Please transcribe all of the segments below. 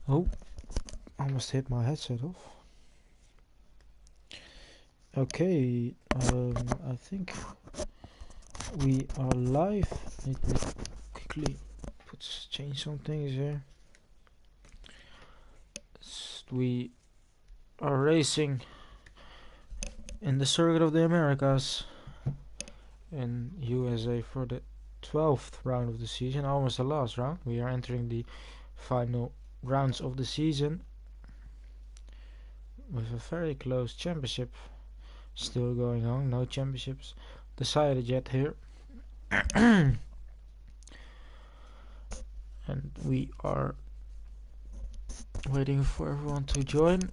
Oh, almost hit my headset off. Okay, I think we are live. Need to quickly change some things here. We are racing in the Circuit of the Americas in USA for the 12th round of the season, almost the last round. We are entering the final rounds of the season with a very close championship still going on. No championships decided yet here. And we are waiting for everyone to join.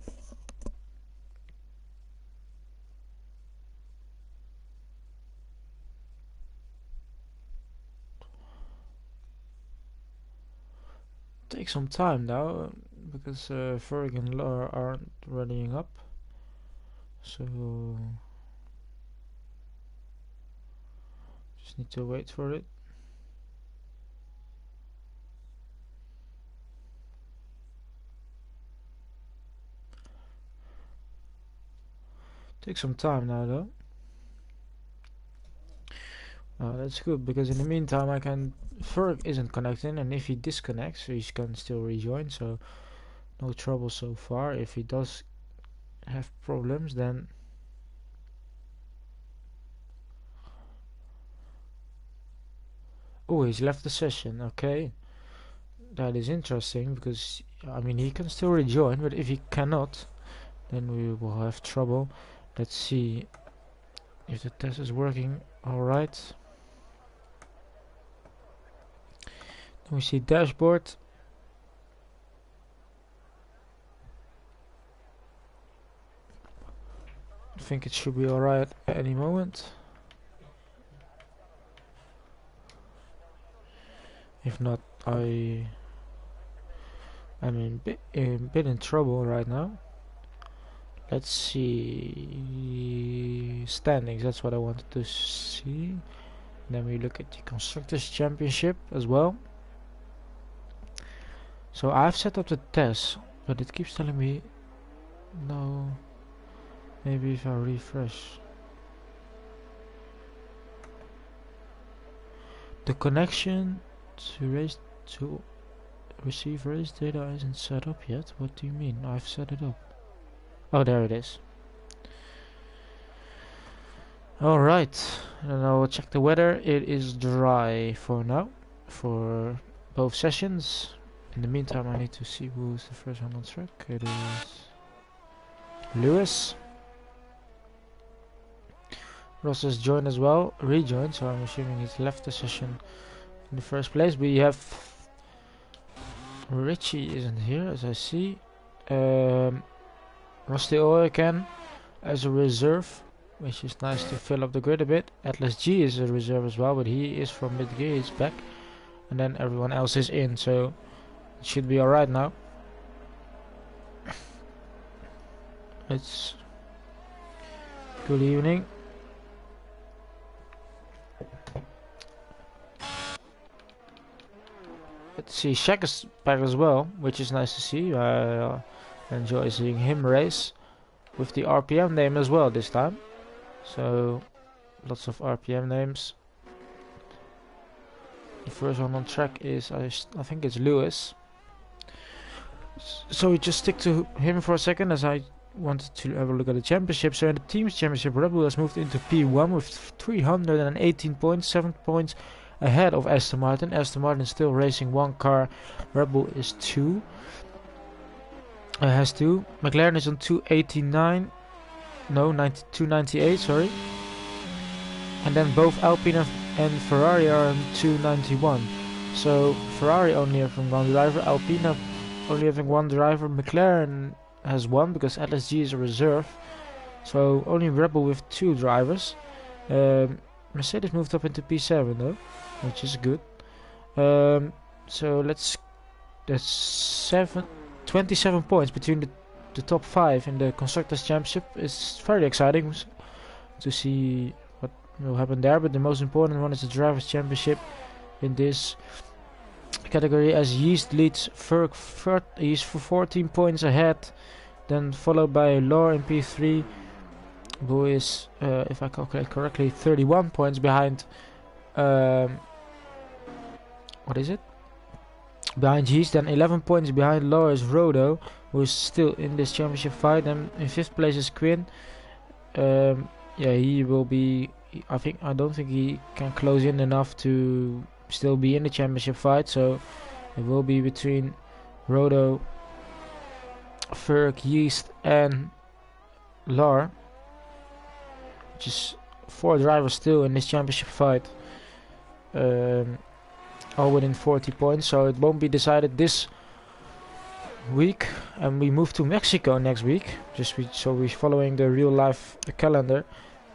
Take some time now because Ferg and Laura aren't readying up, so just need to wait for it. Take some time now though. That's good because in the meantime Ferg isn't connecting, and if he disconnects he can still rejoin, so no trouble so far. If he does have problems, then oh, he's left the session. Okay, that is interesting because I mean he can still rejoin, but if he cannot, then we will have trouble. Let's see if the test is working alright. Then we see dashboard. I think it should be alright at any moment. If not, I'm a bit in trouble right now. Let's see standings. That's what I wanted to see. Then we look at the Constructors Championship as well. So I've set up the test, but it keeps telling me no. Maybe if I refresh. The connection to receive race data isn't set up yet. What do you mean? I've set it up. Oh, there it is. Alright, and I will check the weather. It is dry for now, for both sessions. In the meantime, I need to see who's the first one on track. It is Lewis. Ross has joined as well, rejoined, so I'm assuming he's left the session in the first place. We have Richie isn't here, as I see. Rusty Oil again as a reserve, which is nice to fill up the grid a bit. Atlas G is a reserve as well, but he is from mid-gear, he's back. And then everyone else is in, so it should be alright now. It's good evening. Let's see, Shaq is back as well, which is nice to see. I enjoy seeing him race with the RPM name as well this time. So lots of RPM names. The first one on track is I think it's Lewis. So we just stick to him for a second as I wanted to have a look at the championship. So in the teams championship, Red Bull has moved into P1 with 318 points, 7 points ahead of Aston Martin. Aston Martin is still racing one car. Red Bull is two. Has two. McLaren is on 289. No, 298. Sorry. And then both Alpine and Ferrari are on 291. So Ferrari only having one driver. Alpine only having one driver. McLaren has one because LSG is a reserve. So only Red Bull with two drivers. Mercedes moved up into P7 though, which is good. So that's 27 points between the top 5 in the Constructors Championship. It's very exciting to see what will happen there, but the most important one is the Drivers' Championship in this category, as Yeast leads Ferg. He's for 14 points ahead, then followed by Lore in P3, who is, if I calculate correctly, 31 points behind. What is it? Behind Yeast, then 11 points behind Lore is Rodo, who is still in this championship fight. And in 5th place is Quinn. Yeah, he will be. I don't think he can close in enough to still be in the championship fight. So it will be between Rodo, Ferg, Yeast, and Lore, which is 4 drivers still in this championship fight. All within 40 points, so it won't be decided this week, and we move to Mexico next week. So we're following the real life calendar,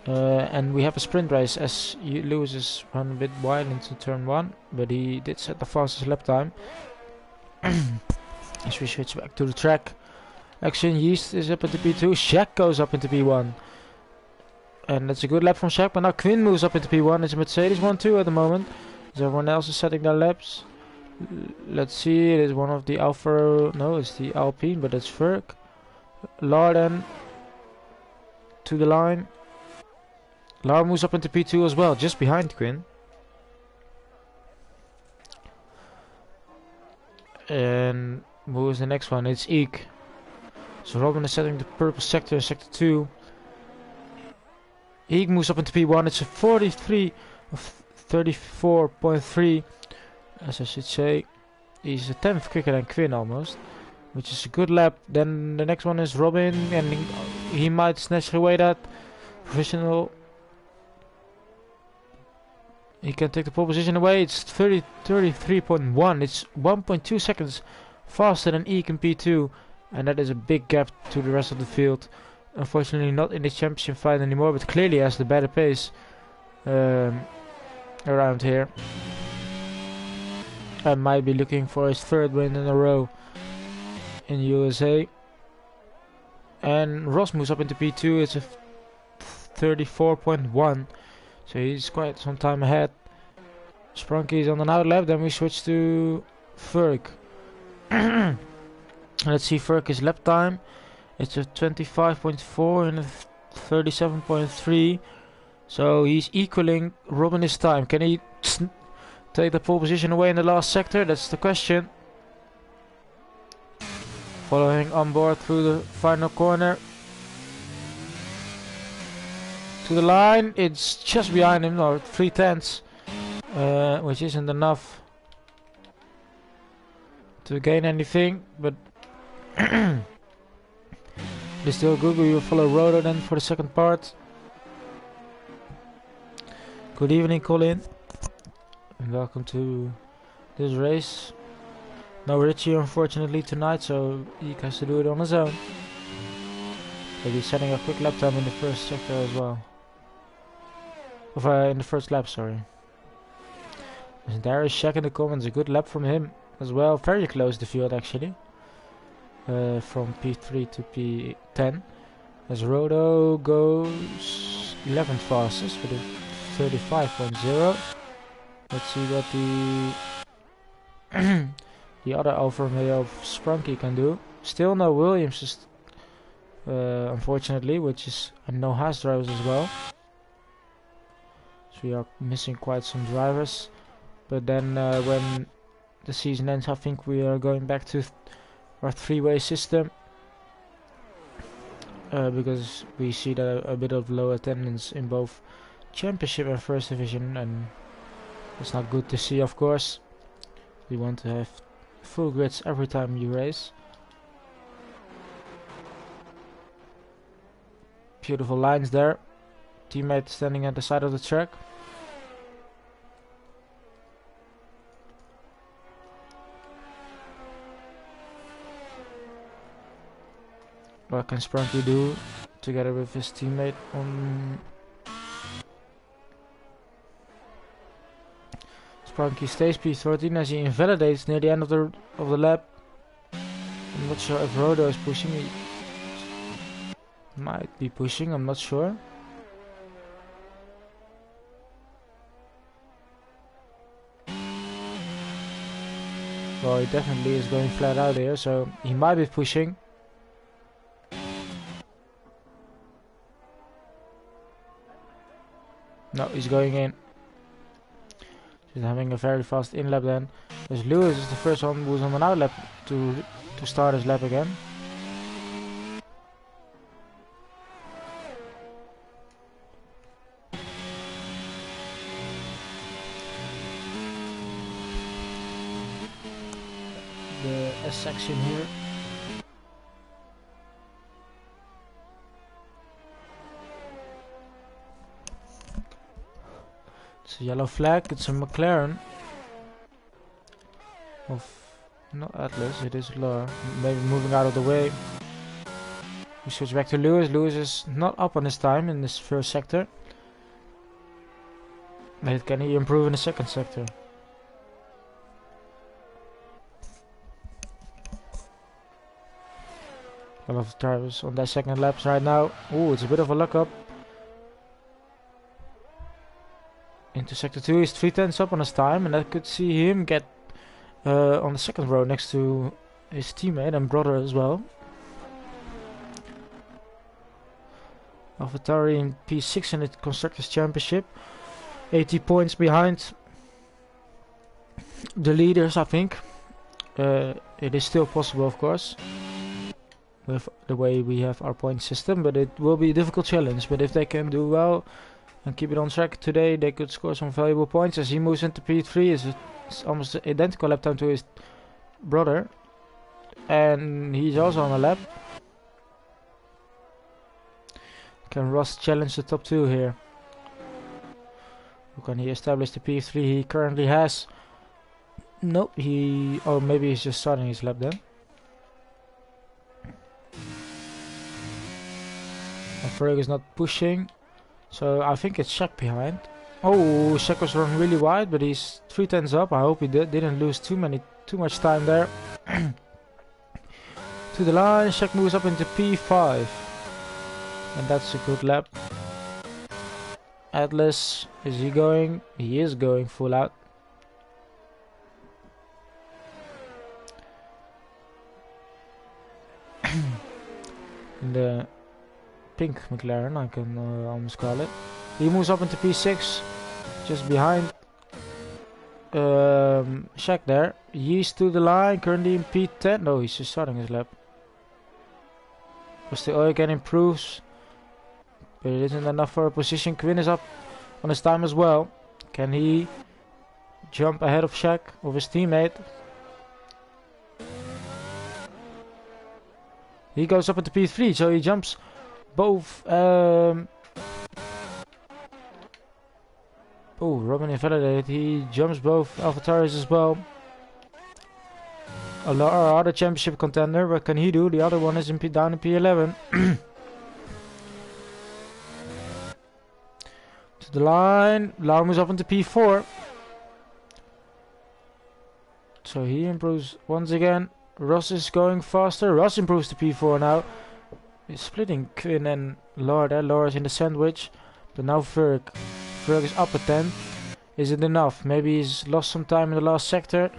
and we have a sprint race, as Lewis is run a bit wide into turn 1, but he did set the fastest lap time. As we switch back to the track action, Yeast is up into P2, Shaq goes up into P1, and that's a good lap from Shaq. But now Quinn moves up into P1. It's a Mercedes 1-2 at the moment. Everyone else is setting their laps. Let's see, it is one of the Alfa, no, it's the Alpine, but it's Ferg. Larden to the line. Lar moves up into P2 as well, just behind Quinn. And who is the next one? It's Eek. So Robin is setting the purple sector in sector 2. Eek moves up into P1, it's a 43 of 34.3, as I should say. He's a 10th quicker than Quinn almost, which is a good lap. Then the next one is Robin, and he might snatch away that provisional. He can take the pole position away. It's 33.1. It's 1.2 seconds faster than Eek in P2, and that is a big gap to the rest of the field. Unfortunately not in the championship fight anymore, but clearly has the better pace around here. I might be looking for his 3rd win in a row in USA. And Ross moves up into P2. It's a 34.1, so he's quite some time ahead. Sprunky is on an out lap. Then we switch to Ferg. Let's see Ferg's lap time. It's a 25.4 and a 37.3. So he's equaling Robin his time. Can he take the pole position away in the last sector? That's the question. Following on board through the final corner. To the line. It's just behind him, or 3/10, which isn't enough to gain anything, but it's still good. We will follow Rodo then for the second part. Good evening, Colin, and welcome to this race. No Richie unfortunately tonight, so he has to do it on his own. But he's setting a quick lap time in the first sector as well. In the first lap, sorry. And there is Shaq in the comments, a good lap from him as well. Very close the field actually. From P3 to P10. As Rodo goes 11th fastest with a 35.0. Let's see what the other Alfa Romeo of Sprunky can do. Still no Williams, unfortunately, which is, and no Haas drivers as well. So we are missing quite some drivers. But then when the season ends, I think we are going back to our 3-way system. Because we see that a bit of low attendance in both Championship and First Division, and it's not good to see, of course. We want to have full grids every time you race. Beautiful lines there. Teammate standing at the side of the track. What can Sprunky do together with his teammate on... Sprunky stays P13 as he invalidates near the end of the lap. I'm not sure if Rodo is pushing. He might be pushing, I'm not sure. Well, he definitely is going flat out here, so he might be pushing. No, he's going in. He's having a very fast in lap then. Because Lewis is the first one who's on an out lap to start his lap again. The S section here. It's a yellow flag, it's a McLaren. Of not Atlas, it is Laura. Maybe moving out of the way. We switch back to Lewis. Lewis is not up on his time in this first sector. But can he improve in the second sector? A lot of drivers on their second laps right now. Ooh, it's a bit of a luck up. Into sector 2, he's 3/10 up on his time, and I could see him get on the second row next to his teammate and brother as well. AlphaTauri in P6 in the Constructors' Championship. 80 points behind the leaders, I think. It is still possible, of course, with the way we have our point system, but it will be a difficult challenge. But if they can do well and keep it on track today, they could score some valuable points. As he moves into P3, it's almost identical lap time to his brother, and he's also on a lap. Can Ross challenge the top 2 here? Or can he establish the P3 he currently has? Nope, oh, maybe he's just starting his lap then. And Ferg is not pushing, so I think it's Shaq behind. Oh, Shaq was running really wide, but he's 3/10 up. I hope he didn't lose too much time there. To the line, Shaq moves up into P5, and that's a good lap. Atlas, is he going? He is going full out. In the pink McLaren, I can almost call it. He moves up into P6, just behind Shaq there. He's to the line, currently in P10. No, he's just starting his lap. But still, again improves, but it isn't enough for a position. Quinn is up on his time as well. Can he jump ahead of Shaq, of his teammate? He goes up into P3, so he jumps both. Oh, Robin invalidated. He jumps both AlphaTauris as well. Our other championship contender, what can he do? The other one is down in P11. To the line. Lau moves up into P4. So he improves once again. Ross is going faster. Ross improves to P4 now. He's splitting Quinn and Laura there. Laura's in the sandwich. But now Ferg. Ferg is up a 10. Is it enough? Maybe he's lost some time in the last sector.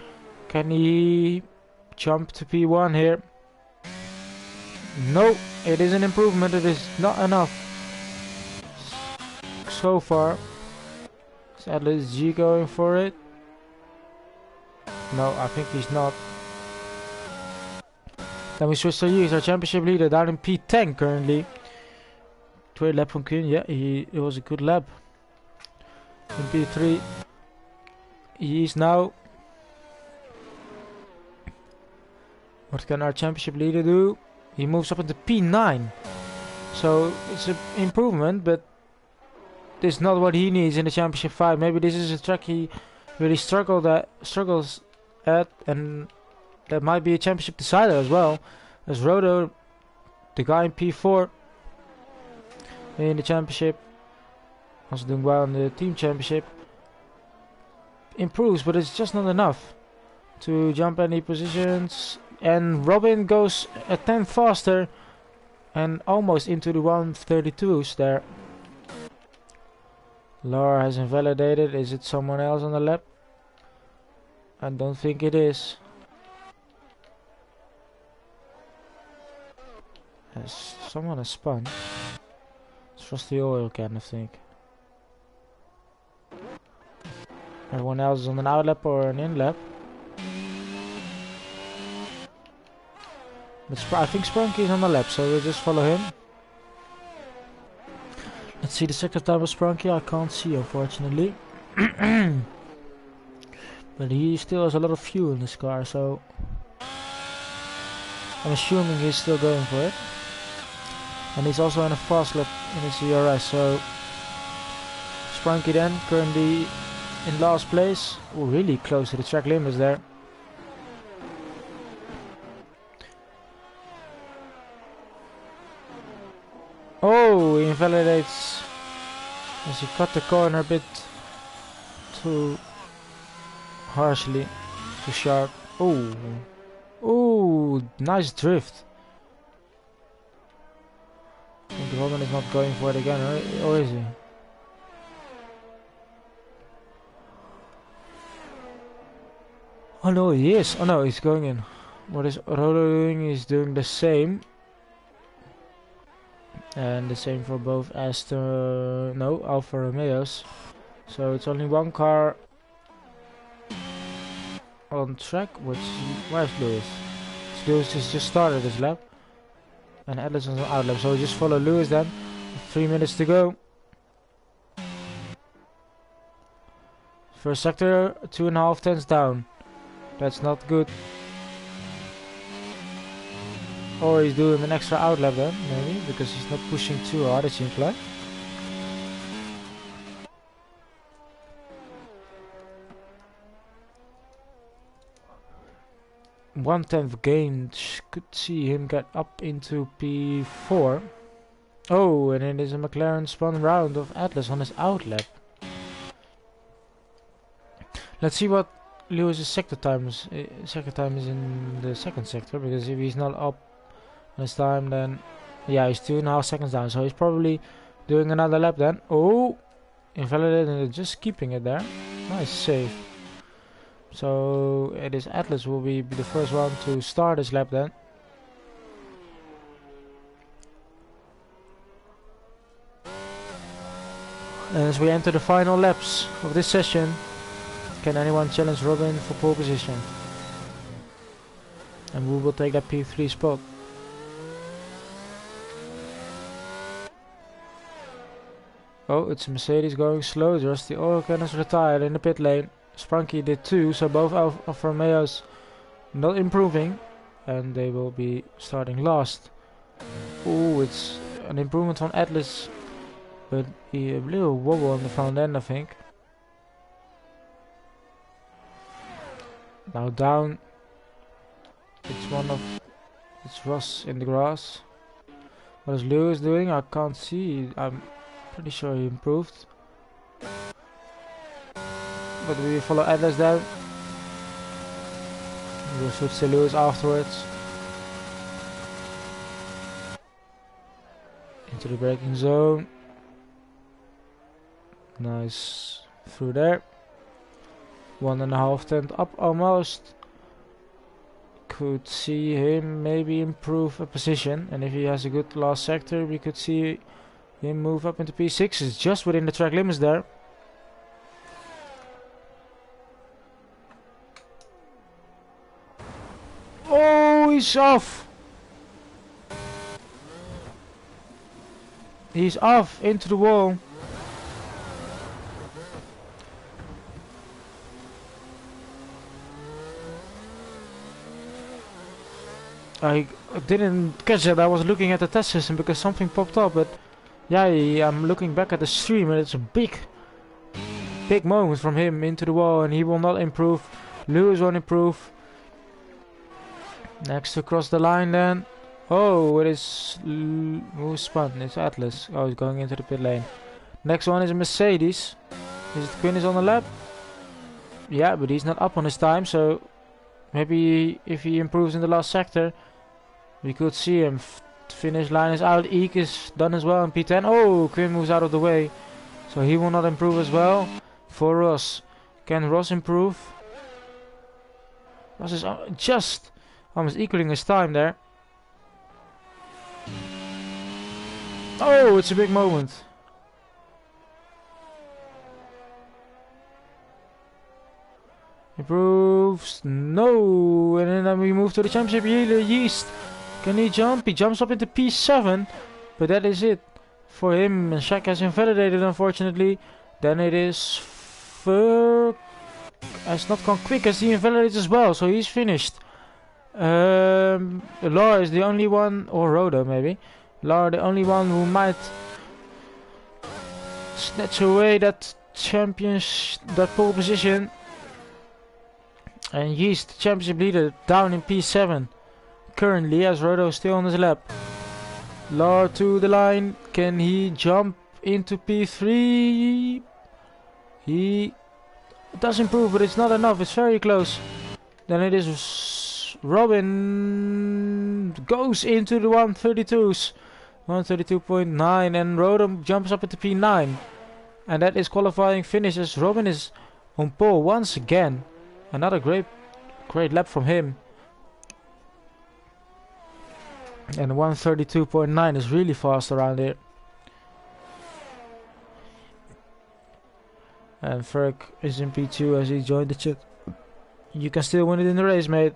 Can he jump to P1 here? No, it is an improvement. It is not enough so far. Is Atlas G going for it? No, I think he's not. Then we switch to Hughes, our championship leader, down in P10 currently. 2 lap from Quinn. Yeah, it was a good lap. In P3, he is now. What can our championship leader do? He moves up into P9. So it's an improvement, but this is not what he needs in the championship 5. Maybe this is a track he really struggles at, and that might be a championship decider as well. As Rodo, the guy in P4 in the championship, also doing well in the team championship, improves, but it's just not enough to jump any positions. And Robin goes a 10 faster and almost into the 132s there. Laura has invalidated. Is it someone else on the lap? I don't think it is. Someone has spun. It's just the oil can, I think. Everyone else is on an out lap or an in lap. But I think Sprunky is on the lap, so we'll just follow him. Let's see the second time of Sprunky. I can't see, unfortunately. But he still has a lot of fuel in his car, so I'm assuming he's still going for it. And he's also in a fast lap in his wheras, so Sprunky then currently in last place. Oh, really close to the track limits there. Oh, he invalidates as he cut the corner a bit too harshly, too sharp. Oh, oh, nice drift. I think Robin is not going for it again, or is he? Oh no, he is. Oh no, he's going in. What is Rolo doing? He's doing the same. And the same for both Alfa Romeos. So it's only one car on track. Where's Lewis? Lewis just started his lap. And Atlas on the out lap. So we just follow Lewis then. 3 minutes to go. First sector, 2.5 tenths down. That's not good. Or he's doing an extra outlap then, maybe, because he's not pushing too hard, it seems like. One-tenth gain could see him get up into P4. Oh, and it is a McLaren spun round of Atlas on his outlap. Let's see what Lewis's second time is in the second sector, because if he's not up this time, then yeah, he's 2.5 seconds down, so he's probably doing another lap then. Oh, invalidated and just keeping it there. Nice save. So it is Atlas will be the first one to start his lap then. And as we enter the final laps of this session, can anyone challenge Robin for pole position? And who will take that P3 spot? Oh, it's a Mercedes going slow. Just the oil can is retired in the pit lane. Sprunky did too, so both Alfa Romeos not improving. And they will be starting last. Oh, it's an improvement on Atlas. But a little wobble on the front end, I think. Now down. It's Ross in the grass. What is Lewis doing? I can't see. I'm pretty sure he improved. But we follow Atlas down. We'll switch to Lewis afterwards. Into the braking zone. Nice through there. 1.5 tenth up almost. Could see him maybe improve a position, and if he has a good last sector, we could see him move up into P6. It's just within the track limits there. Oh, he's off. He's off into the wall. I didn't catch that. I was looking at the test system because something popped up, but yeah, I'm looking back at the stream and it's a big moment from him into the wall, and he will not improve. Lewis won't improve. Next to cross the line then. Oh, it is who's spun? It's Atlas. Oh, he's going into the pit lane. Next one is a Mercedes. Is it Quinn is on the lap? Yeah, but he's not up on his time, so maybe if he improves in the last sector, we could see him. Finish line is out. Eek is done as well in P10. Oh, Quinn moves out of the way, so he will not improve as well. For Ross, can Ross improve? Ross is just almost equaling his time there. Oh, it's a big moment. Improves. No. And then we move to the championship leader, Yeast. Can he jump? He jumps up into P7. But that is it for him. And Shaq has invalidated, unfortunately. Then it is Fur. Has not gone quick as he invalidates as well. So he's finished. Laura is the only one, or Rhoda maybe. Laura the only one who might snatch away that that pole position. And Yeast, the championship leader, down in P7 currently, as Rhoda is still on his lap. Laura to the line. Can he jump into P3? He does improve, but it's not enough. It's very close. Then it is Robin goes into the 132s. 132.9, and Rhoda jumps up into P9. And that is qualifying finishes. Robin is on pole once again. Another great lap from him. And 132.9 is really fast around here. And Ferg is in P2 as he joined the chat. You can still win it in the race, mate.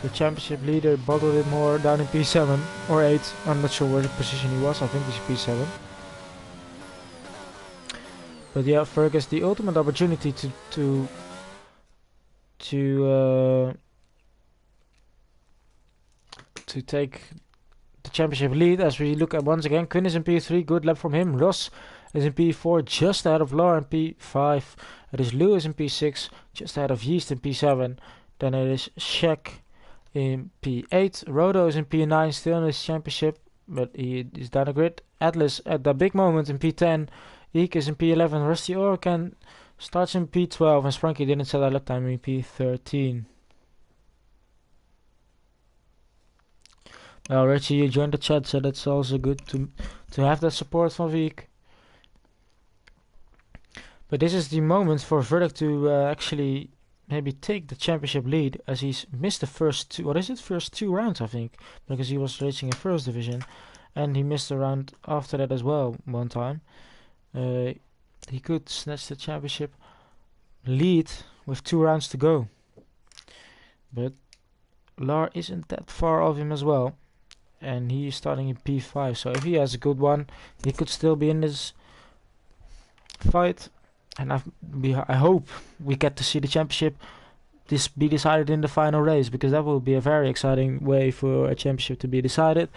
The championship leader bottled it more down in P7 or 8. I'm not sure where position he was. I think he's P7. But yeah, Ferg has the ultimate opportunity to take the championship lead. As we look at once again, Quinn is in P3, good lap from him. Ross is in P4, just ahead of Laura in P5. It is Lewis in P6, just ahead of Yeast in P7. Then it is Shaq in P8. Rodo is in P9, still in his championship, but he is down the grid. Atlas at the big moment in P10. Eek is in P11. Rusty Oracan starts in P12, and Sprunky didn't set a lap time in P13. Well, Richie, you joined the chat, so that's also good to have that support from Eek. But this is the moment for Verdict to actually maybe take the championship lead, as he's missed the first two rounds, I think, because he was racing in first division, and he missed a round after that as well one time. He could snatch the championship lead with 2 rounds to go, but Lar isn't that far off him as well, and he is starting in P5, so if he has a good one, he could still be in this fight. And I hope we get to see the championship be decided in the final race, because that will be a very exciting way for a championship to be decided.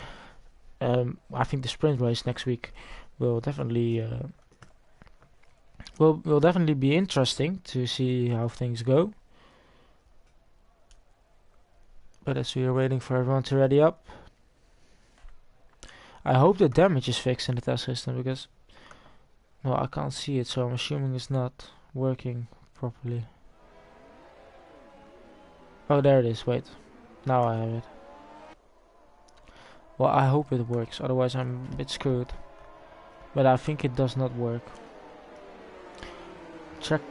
I think the sprint race next week will definitely will definitely be interesting to see how things go. But as we are waiting for everyone to ready up, I hope the damage is fixed in the test system, because well, I can't see it, so I'm assuming it's not working properly. Oh, there it is. Wait, now I have it. Well, I hope it works, otherwise I'm a bit screwed. But I think it does not work. Track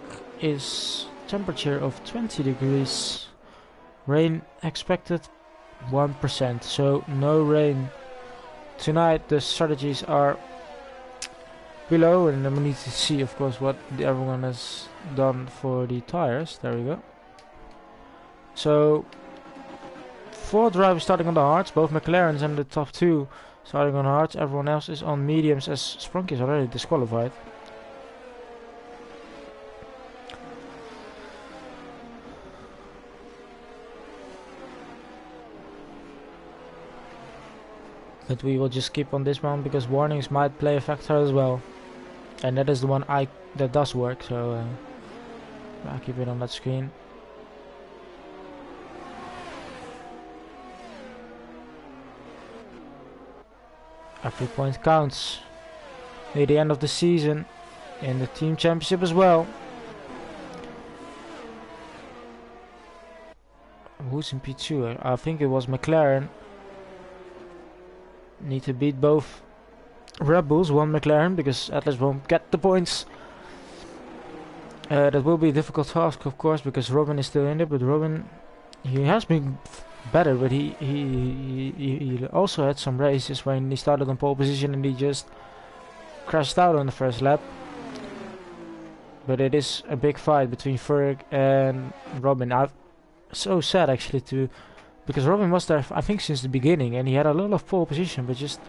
is temperature of 20 degrees. Rain expected 1%, so no rain tonight. The strategies are below, and then we need to see, of course, what everyone has done for the tires. There we go. So 4 drivers starting on the hards, both McLarens and the top 2 starting on hards. Everyone else is on mediums, as Sprunky is already disqualified. But we will just keep on this one, because warnings might play a factor as well. And that is the one that does work, so I'll keep it on that screen. Every point counts. Near the end of the season, in the team championship as well. Who's in P2? I think it was McLaren. Need to beat both Red Bulls, 1 McLaren, because Atlas won't get the points. That will be a difficult task, of course, because Robin is still in there. But Robin, he has been better, but he also had some races when he started on pole position and he just crashed out on the first lap. But it is a big fight between Ferg and Robin. I'm so sad actually because Robin was there I think since the beginning, and he had a lot of pole position but just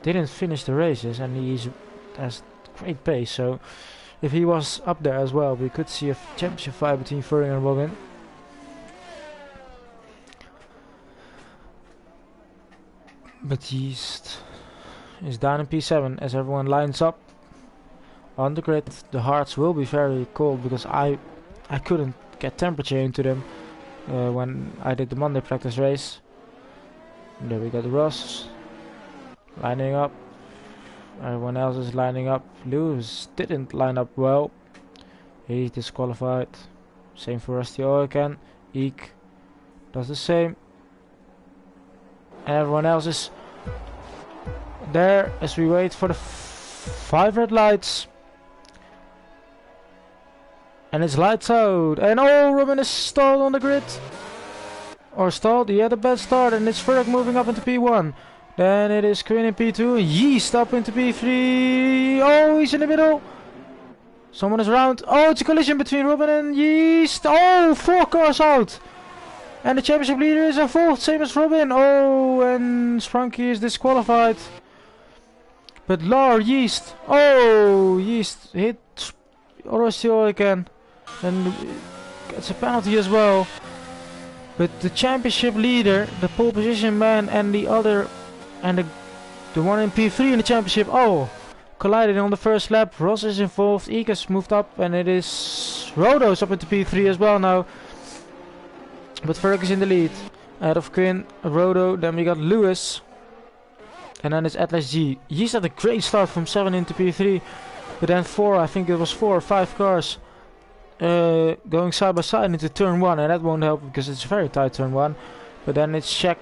didn't finish the races, and has great pace. So if he was up there as well, we could see a championship fight between Ferg and Robin. But Yeast is down in P7 as everyone lines up on the grid. The hearts will be very cold because I couldn't get temperature into them when I did the Monday practice race. And there we got Ross lining up. Everyone else is lining up. Lewis didn't line up well. He's disqualified. Same for Rusty Oiken. Eek does the same. And everyone else is there as we wait for the 5 red lights. And it's lights out. And oh, Robin is stalled on the grid. Or stalled, he had a bad start, and it's Ferg moving up into P1. Then it is Quinn in P2, Yeast up into P3. Oh, he's in the middle. Someone is around. Oh, it's a collision between Robin and Yeast. Oh, 4 cars out. And the championship leader is involved, same as Robin. Oh, and Sprunky is disqualified. But Yeast. Oh, Yeast hit Orosio again. And gets a penalty as well. But the championship leader, the pole position man, and the other, and the one in P3 in the championship, oh, collided on the first lap. Ross is involved, Ikas moved up, and it is Rodo's up into P3 as well now. But Ferg is in the lead. Ahead of Quinn, Rodo, then we got Lewis. And then it's Atlas G. He's had a great start from 7 into P3. But then 4, I think it was 4 or 5 cars going side by side into turn 1. And that won't help because it's a very tight turn 1. But then it's Shaq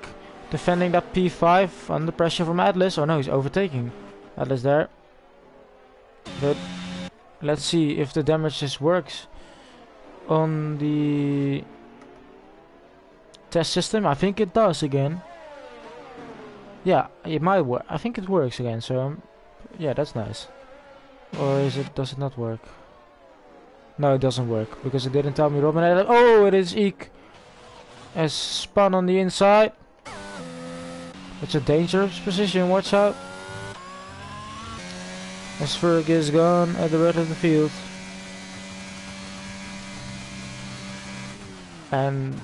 defending that P5 under pressure from Atlas. Oh no, he's overtaking Atlas there. But let's see if the damage just works on the test system. I think it does again. Yeah, it might work. I think it works again. So yeah, that's nice. Or does it not work? No, it doesn't work because it didn't tell me Robin. Oh, it is Eek as spun on the inside. It's a dangerous position. Watch out. As Ferg is gone at the red of the field. And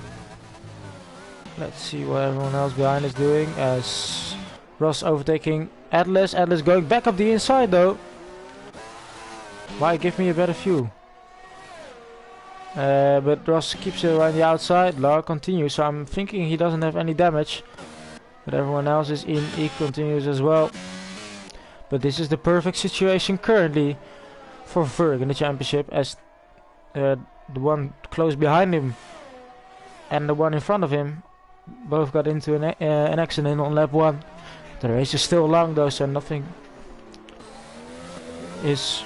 let's see what everyone else behind is doing. As Ross overtaking Atlas. Atlas going back up the inside though. Why give me a better view? But Ross keeps it around the outside. Lar continues, so I'm thinking he doesn't have any damage. But everyone else is in. Eek continues as well. But this is the perfect situation currently for Ferg in the championship, as the one close behind him and the one in front of him both got into an accident on lap 1. The race is still long though, so nothing is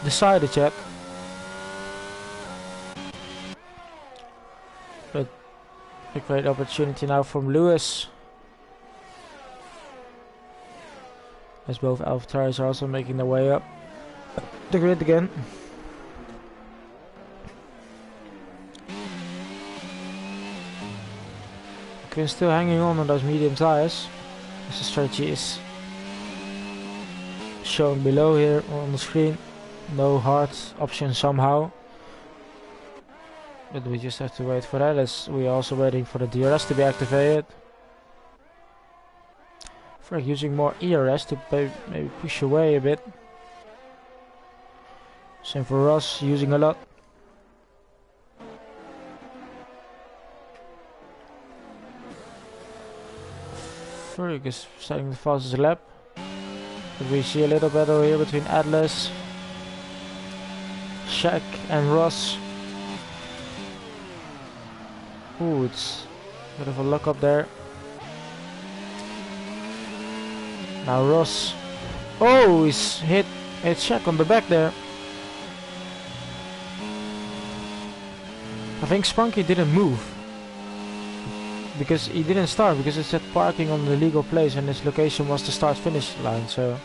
decided yet. But a great opportunity now from Lewis, as both AlphaTauri's are also making their way up the grid again. Quinn's still hanging on those medium tires, as the strategy is shown below here on the screen. No hard option somehow. But we just have to wait for that, as we are also waiting for the DRS to be activated. For using more ERS to maybe push away a bit. Same for Ross, using a lot. Ferg is starting the fastest lap. But we see a little battle here between Atlas, Shaq and Ross. Ooh, it's a bit of a lock up there. Now Ross. Oh, he's hit Shaq on the back there. I think Spunky didn't move because he didn't start, because it said parking on the legal place and his location was the start finish line. So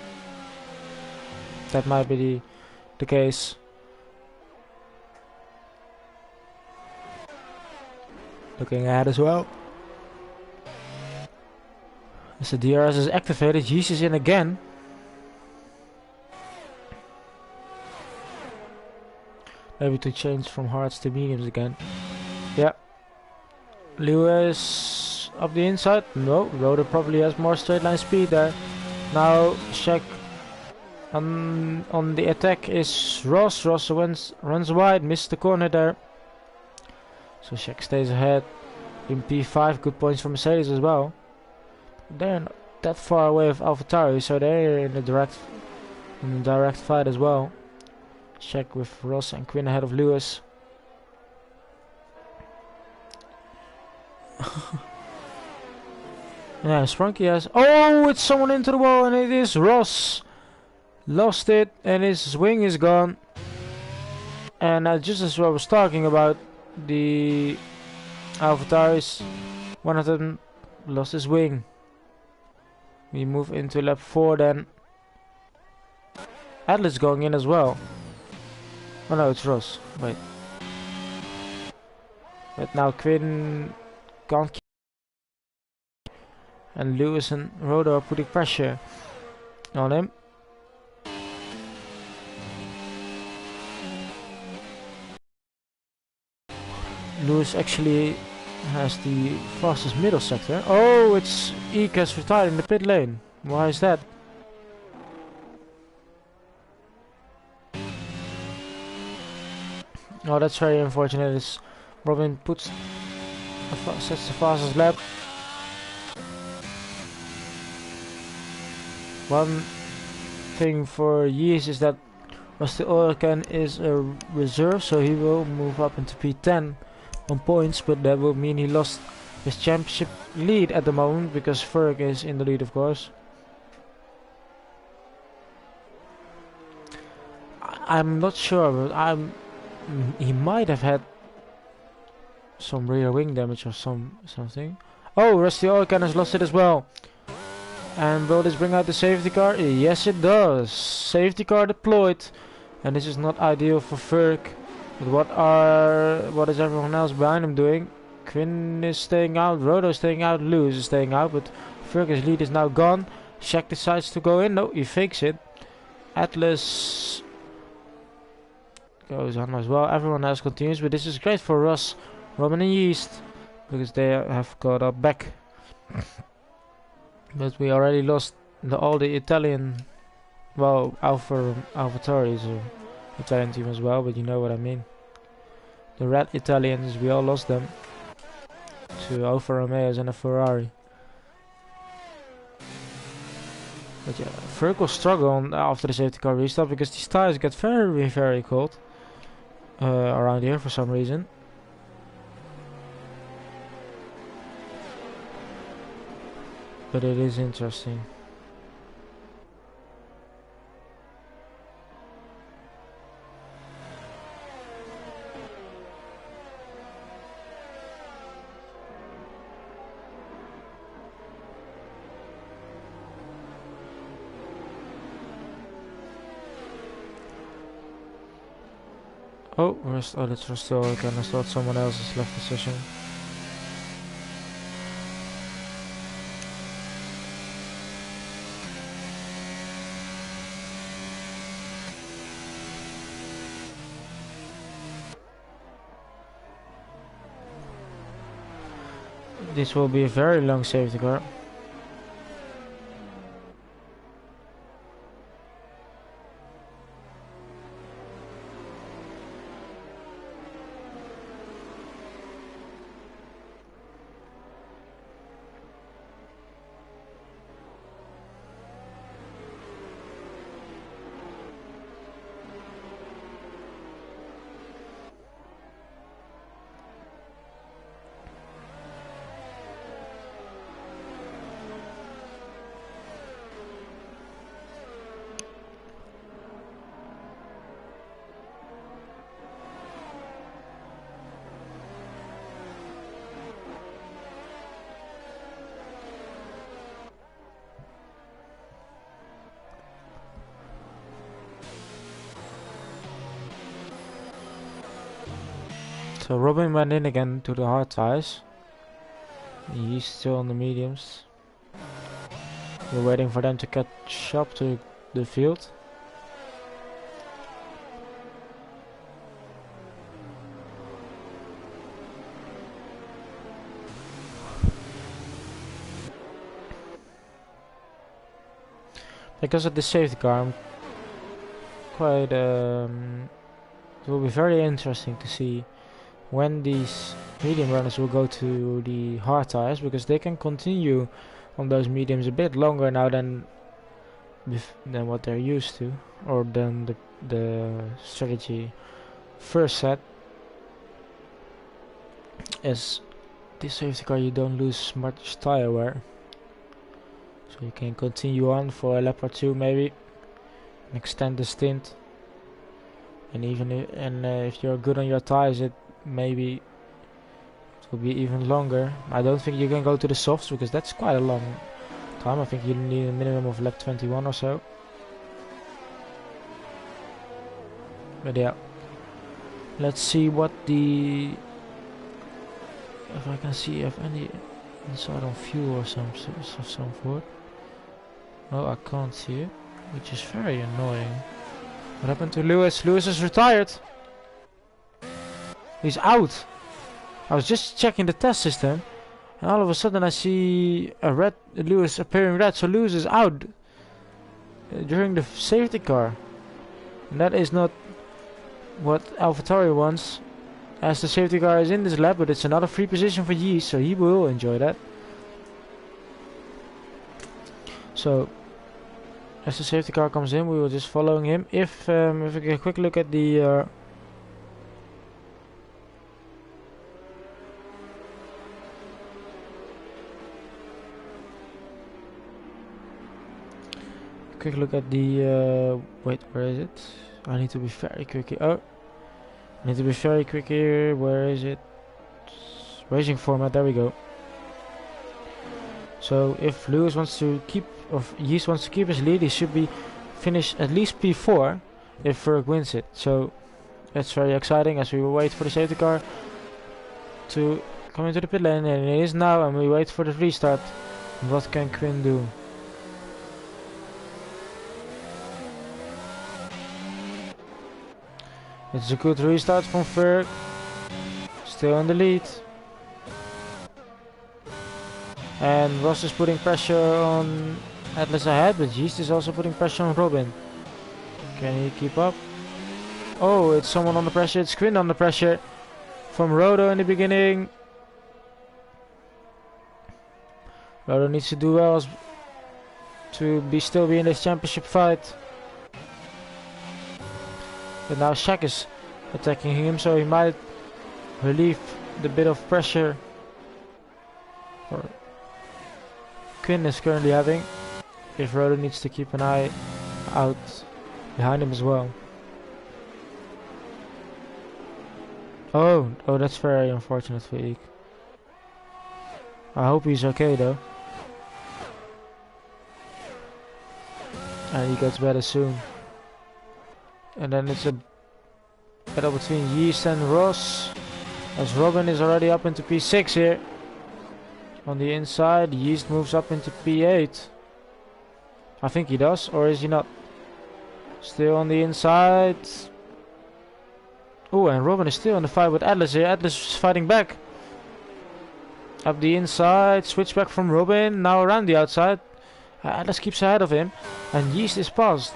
that might be the case. Looking ahead as well. As the DRS is activated, Yeast is in again. Maybe to change from hards to mediums again. Yeah. Lewis up the inside. No, Rotor probably has more straight line speed there. Now check on the attack is Ross. Ross runs wide, missed the corner there. So Shaq stays ahead in P5. Good points for Mercedes as well. They're not that far away of AlphaTauri, so they're in the direct fight as well. Check with Ross and Quinn ahead of Lewis. Yeah, Sprunky has... Oh, it's someone into the wall, and it is Ross. Lost it, and his wing is gone. And just as I was talking about the AlphaTauris, one of them lost his wing. We move into lap 4 then. Atlas going in as well. Oh no, it's Ross. Wait. But now Quinn can't keep. And Lewis and Rodo are putting pressure on him. Lewis actually has the fastest middle sector. Oh, it's Ika's retired in the pit lane. Why is that? Oh, that's very unfortunate. It's Robin sets the fastest lap. One thing for Yeast is that Rusty Oilcan is a reserve, so he will move up into P10 on points, but that will mean he lost his championship lead at the moment because Ferg is in the lead, of course. I'm not sure, but he might have had some rear wing damage or something. Oh, Rusty Oilcan has lost it as well. And will this bring out the safety car? Yes, it does. Safety car deployed, and this is not ideal for Ferg. But what is everyone else behind him doing? Quinn is staying out, Rodo is staying out, Lewis is staying out, but Ferg's lead is now gone. Shaq decides to go in. No, he fakes it. Atlas goes on as well. Everyone else continues, but this is great for Russ, Robin and Yeast, because they have got up back. But we already lost all the Italian, well, AlphaTauri is an Italian team as well, but you know what I mean. The red Italians, we all lost them to Alfa Romeos and a Ferrari. But yeah, Ferg will struggle after the safety car restart because these tires get very, very cold around here for some reason. But it is interesting. Oh, that's Rusty Oilcan. I thought someone else has left the session. This will be a very long safety car. So Robin went in again to the hard tires. He's still on the mediums. We're waiting for them to catch up to the field. Because of the safety car, I'm quite it will be very interesting to see when these medium runners will go to the hard tires, because they can continue on those mediums a bit longer now than what they're used to, or than the strategy first set. As this safety car, you don't lose much tire wear, so you can continue on for a lap or two maybe, and extend the stint. And even if you're good on your tires, it maybe it will be even longer. I don't think you can go to the softs, because that's quite a long time. I think you need a minimum of lap 21 or so. But yeah, let's see what if I can see if any inside on fuel or some sort. No, I can't see it, which is very annoying. What happened to Lewis? Lewis is retired. He's out. I was just checking the test system, and all of a sudden I see a red Lewis appearing red. So Lewis is out during the safety car, and that is not what AlphaTauri wants, as the safety car is in this lap. But it's another free position for Yeast, so he will enjoy that. So as the safety car comes in, we will just following him. If we get a quick look at the wait, where is it? I need to be very quick here. Oh, I need to be very quick here. Where is it? Racing format, there we go. So if Lewis wants to keep, or Yeast wants to keep his lead, he should be finished at least P4 if Ferg wins it. So that's very exciting, as we will wait for the safety car to come into the pit lane, and it is now, and we wait for the restart. What can Quinn do? It's a good restart from Ferg. Still in the lead. And Ross is putting pressure on Atlas ahead, but Yeast is also putting pressure on Robin. Can he keep up? Oh, it's someone under pressure. It's Quinn under pressure from Rodo in the beginning. Rodo needs to do well to still be in this championship fight. But now Shaq is attacking him, so he might relieve the bit of pressure Quinn is currently having, if Rodo needs to keep an eye out behind him as well. Oh, that's very unfortunate for Eek. I hope he's okay though, and he gets better soon. And then it's a battle between Yeast and Ross, as Robin is already up into P6 here. On the inside, Yeast moves up into P8. I think he does, or is he not? Still on the inside. Oh, and Robin is still in the fight with Atlas here. Atlas is fighting back. Up the inside, switch back from Robin, now around the outside. Atlas keeps ahead of him, and Yeast is passed.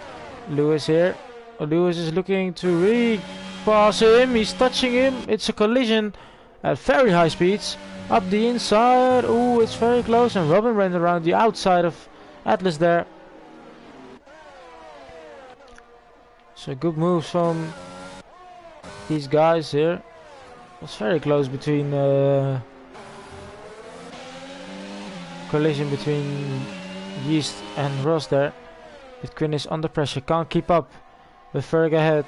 Lewis here. Lewis is looking to re-pass him. He's touching him. It's a collision at very high speeds. Up the inside. Oh, it's very close. And Robin ran around the outside of Atlas there. So good moves from these guys here. It's very close between collision between Yeast and Ross there. But Quinn is under pressure. Can't keep up with Ferg ahead.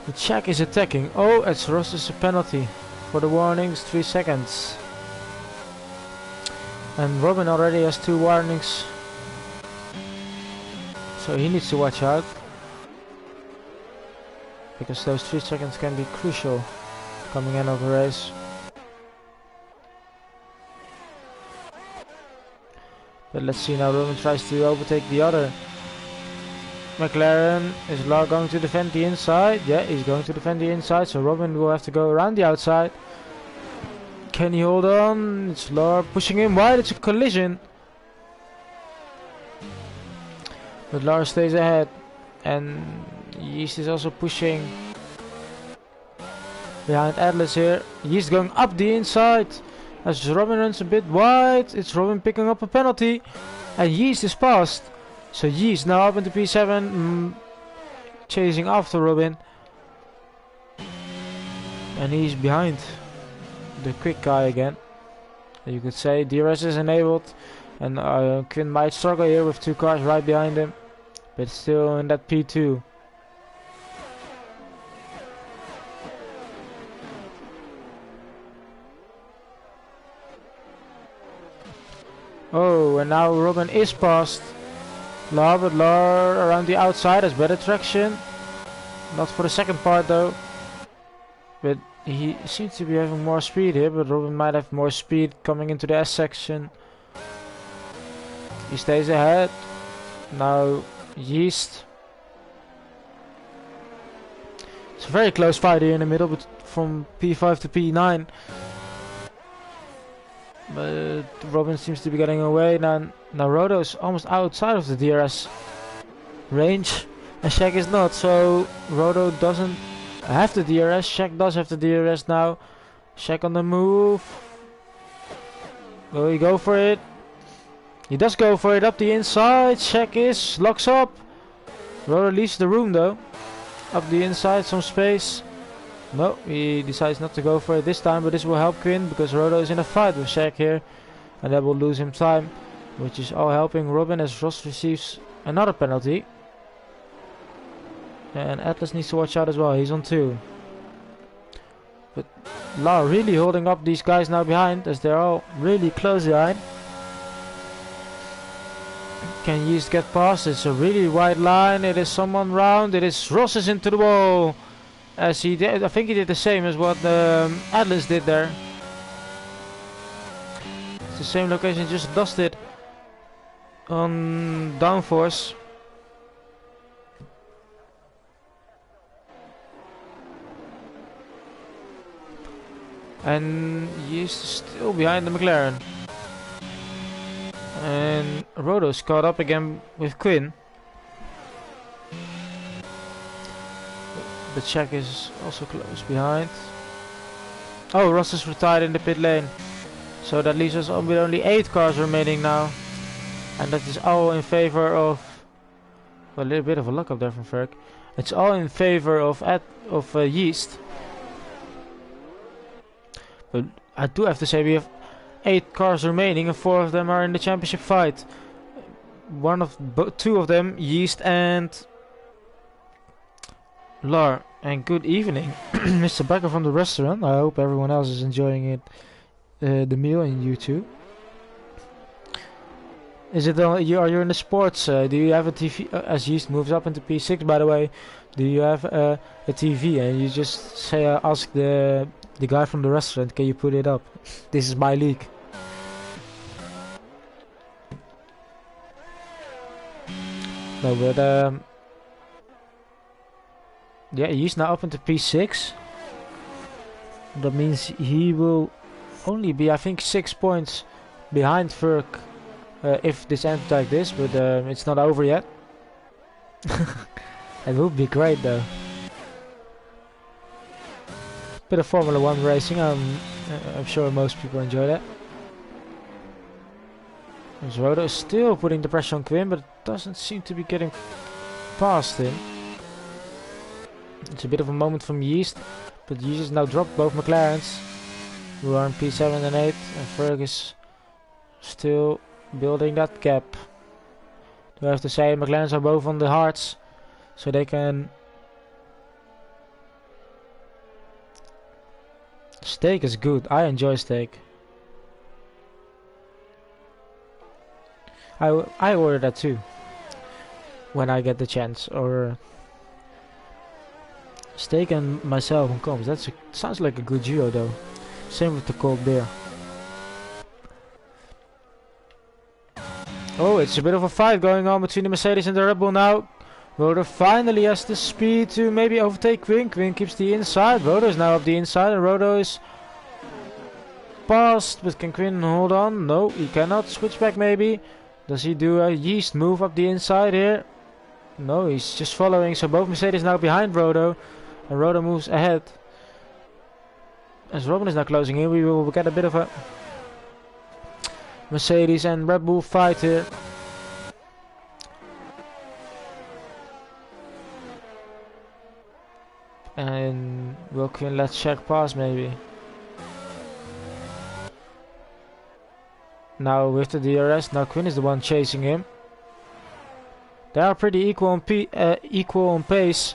The check is attacking. Oh, it's Ross's penalty for the warnings. 3 seconds. And Robin already has 2 warnings, so he needs to watch out, because those 3 seconds can be crucial coming in of the race. But let's see now, Robin tries to overtake the other McLaren. Is Lar going to defend the inside? Yeah, he's going to defend the inside, so Robin will have to go around the outside. Can he hold on? It's Lar pushing him wide, it's a collision. But Lar stays ahead, and Yeast is also pushing behind Atlas here. Yeast going up the inside as Robin runs a bit wide. It's Robin picking up a penalty, and Yeast is passed. So Yeast now up into P7, chasing after Robin, and he's behind the quick guy again. You could say DRS is enabled, and Quinn might struggle here with 2 cars right behind him, but still in that P2. Oh, and now Robin is past Lar, but Lar around the outside has better traction. Not for the second part though. But he seems to be having more speed here, but Robin might have more speed coming into the S section. He stays ahead. Now Yeast. It's a very close fight here in the middle, but from P5 to P9. But Robin seems to be getting away now. Now Rodo is almost outside of the DRS range, and Shaq is not. So Rodo doesn't have the DRS. Shaq does have the DRS now. Shaq on the move. Will he go for it? He does go for it up the inside. Shaq locks up. Rodo leaves the room though. Up the inside, some space. No, he decides not to go for it this time, but this will help Quinn because Rodo is in a fight with Shaq here, and that will lose him time, which is all helping Robin as Ross receives another penalty. And Atlas needs to watch out as well, he's on 2. But Lar really holding up these guys now behind, as they're all really close behind. Can Yeast get past? It's a really wide line, it is someone round, it is Ross is into the wall. As he did, I think he did the same as what Atlas did there. It's the same location, just dusted on downforce. And he's still behind the McLaren. And Rodo's caught up again with Quinn. But Shaq is also close behind. Oh, Ross is retired in the pit lane. So that leaves us with only 8 cars remaining now. And that is all in favor of... Well, a little bit of a luck up there from Ferg. It's all in favor of Yeast. But I do have to say we have 8 cars remaining and 4 of them are in the championship fight. 2 of them, Yeast and Lar. And good evening, Mr. Becker from the restaurant. I hope everyone else is enjoying it, the meal in YouTube. Is it are you in the sports? Do you have a TV? As Yeast moves up into P6, by the way, do you have a TV? And you just say, ask the guy from the restaurant, can you put it up? This is my league. No, but yeah, he's now up into P6. That means he will only be, I think, 6 points behind Ferg if this ends like this, but it's not over yet. It would be great though. Bit of Formula 1 racing, I'm sure most people enjoy that. Rodo is still putting the pressure on Quinn, but it doesn't seem to be getting past him. It's a bit of a moment from Yeast, but Yeast has now dropped both McLarens, who are in P7 and 8, and Ferg is still building that gap. Do I have to say, McLarens are both on the hards, so they can... Steak is good, I enjoy steak. I order that too when I get the chance, or steak and myself on comms. Sounds like a good duo though. Same with the cold beer. Oh, it's a bit of a fight going on between the Mercedes and the Red Bull now. Rotor finally has the speed to maybe overtake Quinn. Quinn keeps the inside. Rotor is now up the inside, and Rotor is past. But can Quinn hold on? No, he cannot. Switch back maybe. Does he do a yeast move up the inside here? No, he's just following. So both Mercedes now behind Rotor, and Rotor moves ahead. As Robin is now closing in, we will get a bit of a Mercedes and Red Bull fight here. And will Quinn let Shaq pass maybe? Now with the DRS, now Quinn is the one chasing him. They are pretty equal on pace.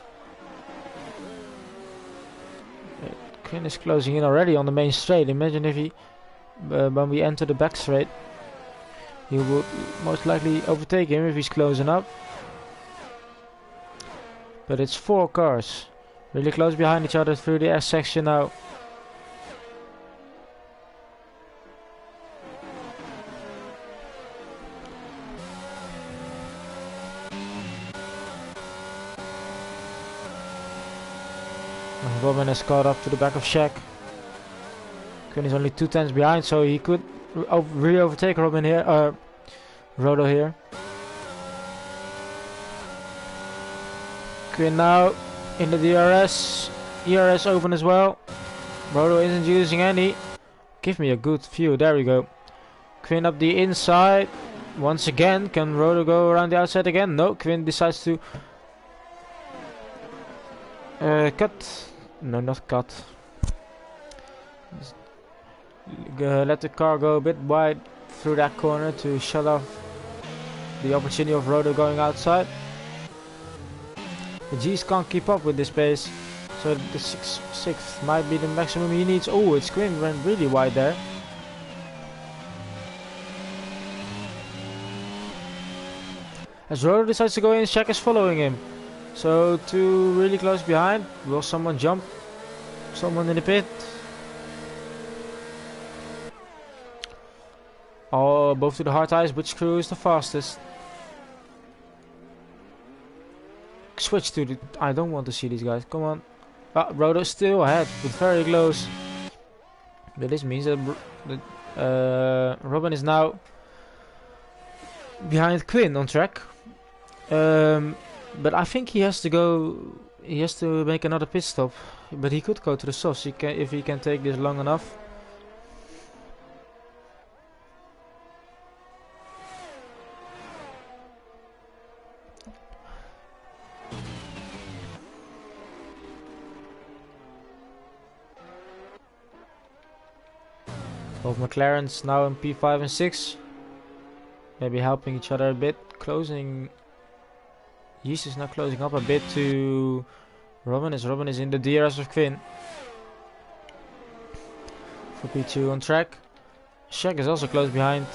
Quinn is closing in already on the main straight. Imagine if he, when we enter the back straight, he will most likely overtake him if he's closing up. But it's 4 cars, really close behind each other through the S section now. Robin has caught up to the back of Shaq. Quinn is only 2 tenths behind, so he could really overtake Robin here, Roto here. Quinn now in the DRS. ERS open as well. Roto isn't using any. Give me a good view. There we go. Quinn up the inside. Once again, can Roto go around the outside again? No, Quinn decides to cut. No, not cut. Let the car go a bit wide through that corner to shut off the opportunity of Roto going outside. The G's can't keep up with this pace, so the sixth might be the maximum he needs. Oh, it's Quinn went really wide there. As Roto decides to go in, Shaq is following him. So 2 really close behind. Will someone jump? Someone in the pit? Oh, both to the hard tires. Which crew is the fastest? Switch to the... I don't want to see these guys. Come on. Roto still ahead, but very close. But this means that Robin is now behind Quinn on track. But I think he has to go. He has to make another pit stop. But he could go to the softs if he can take this long enough. Both McLarens now in P5 and 6. Maybe helping each other a bit. Closing. Yeast is now closing up a bit to Robin, as Robin is in the DRS of Quinn. For P2 on track. Shaq is also close behind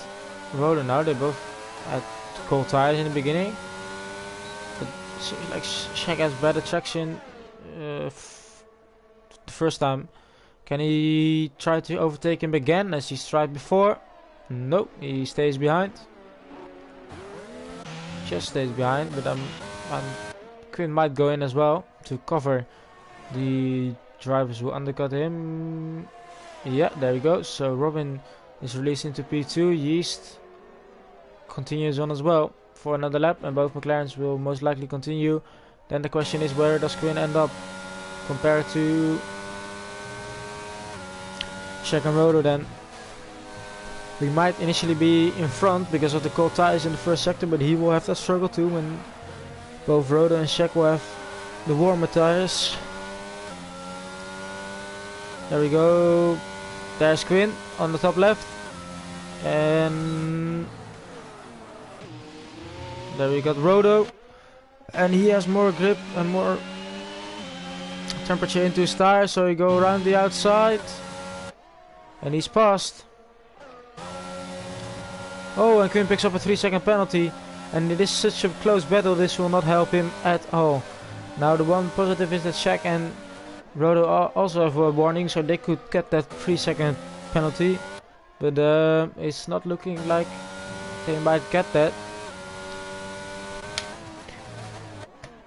Roto now. They both had cold tires in the beginning. But seems like Shaq has better traction the first time. Can he try to overtake him again as he tried before? No, he stays behind. Just stays behind, but Quinn might go in as well to cover the drivers who undercut him. Yeah, there we go. So Robin is released into P2. Yeast continues on as well for another lap, and both McLarens will most likely continue. Then the question is, where does Quinn end up compared to Shaq and Roto? Then we might initially be in front because of the cold tires in the first sector, but he will have that struggle too when both Roto and Shaq will have the warmer tires. There we go. There's Quinn on the top left. And there we got Roto. And he has more grip and more temperature into his tires, so he go around the outside. And he's passed. Oh, and Quinn picks up a 3-second penalty. And it is such a close battle, this will not help him at all. Now the one positive is that Shaq and Rodo also have a warning, so they could get that 3-second penalty. But it's not looking like they might get that.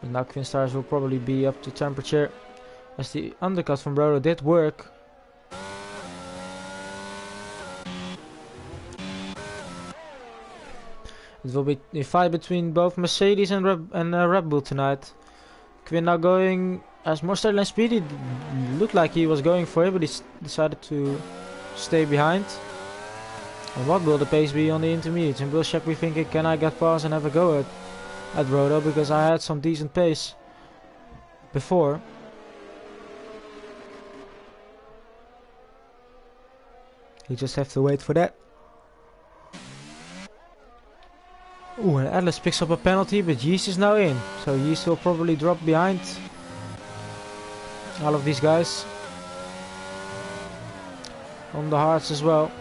But now Quinn Stars will probably be up to temperature, as the undercut from Rodo did work. It will be a fight between both Mercedes and Red Bull tonight. Quinn now going as more straight line speed. It looked like he was going for it, but he decided to stay behind. And what will the pace be on the intermediates? And will Shaq be thinking, can I get past and have a go at Rodo, because I had some decent pace before. You just have to wait for that. Ooh, and Atlas picks up a penalty, but Yeast is now in. So Yeast will probably drop behind all of these guys. On the hards as well.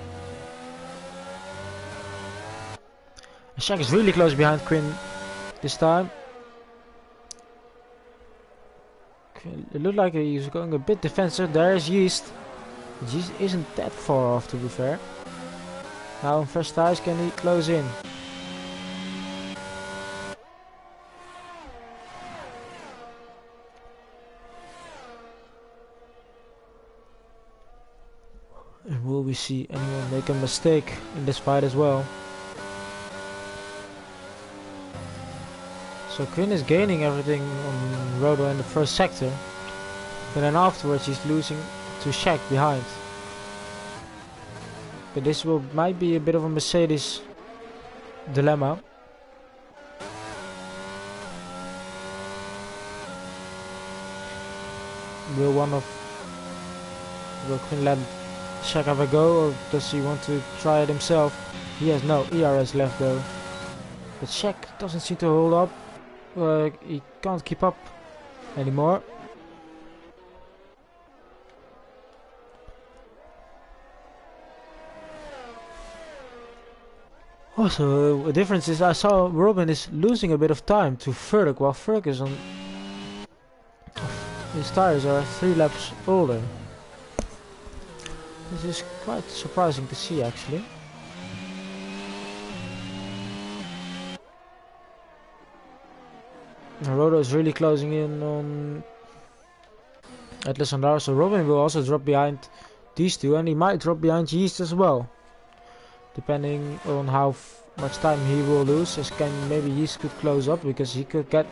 And Shaq is really close behind Quinn this time. It looked like he was going a bit defensive. There is Yeast. Yeast isn't that far off, to be fair. Now on fresh tires, can he close in? And will we see anyone make a mistake in this fight as well? So Quinn is gaining everything on Rodo in the first sector, but then afterwards he's losing to Shaq behind. But this might be a bit of a Mercedes dilemma. Will Quinn let Shaq have a go, or does he want to try it himself? He has no ERS left though. But Shaq doesn't seem to hold up. He can't keep up anymore. Also, the difference is I saw Robin is losing a bit of time to Ferg, while Ferg is on... His tires are 3 laps older. This is quite surprising to see, actually. Rodo is really closing in on Atlas and Lars, so Robin will also drop behind these two, and he might drop behind Yeast as well, depending on how much time he will lose. As maybe Yeast could close up, because he could get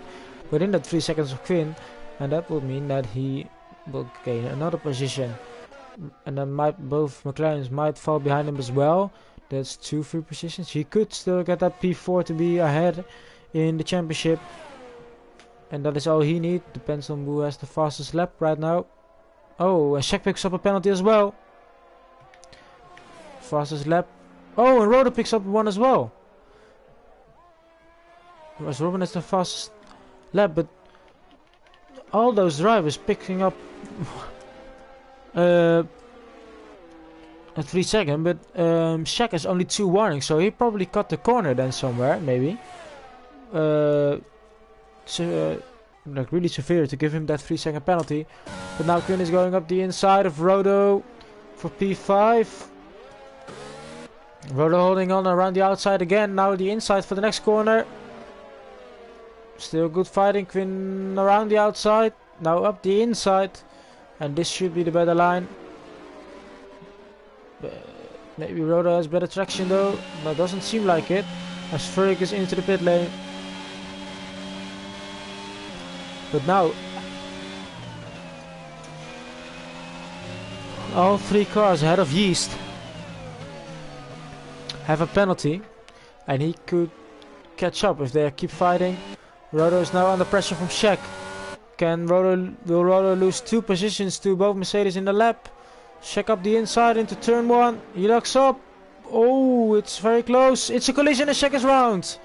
within that 3 seconds of Quinn, and that would mean that he will gain another position. And then both McLarens might fall behind him as well. That's 2 free positions. He could still get that P4 to be ahead in the championship. And that is all he needs. Depends on who has the fastest lap right now. Oh, and Shaq picks up a penalty as well. Fastest lap. Oh, and Rodo picks up one as well. Whereas Robin has the fastest lap, but all those drivers picking up a 3 second, but Shaq has only 2 warnings, so he probably cut the corner then somewhere, maybe. Like really severe to give him that 3 second penalty. But now Quinn is going up the inside of Rodo for P5. Rodo holding on around the outside again. Now the inside for the next corner. Still good fighting. Quinn around the outside. Now up the inside. And this should be the better line. Maybe Rodo has better traction though. That doesn't seem like it. As Ferg is into the pit lane. But now all 3 cars ahead of Yeast have a penalty, and he could catch up if they keep fighting. Rodo is now under pressure from Shaq. Will Rodo lose 2 positions to both Mercedes in the lap? Shaq up the inside into turn 1. He locks up. Oh, it's very close. It's a collision and Shaq is round.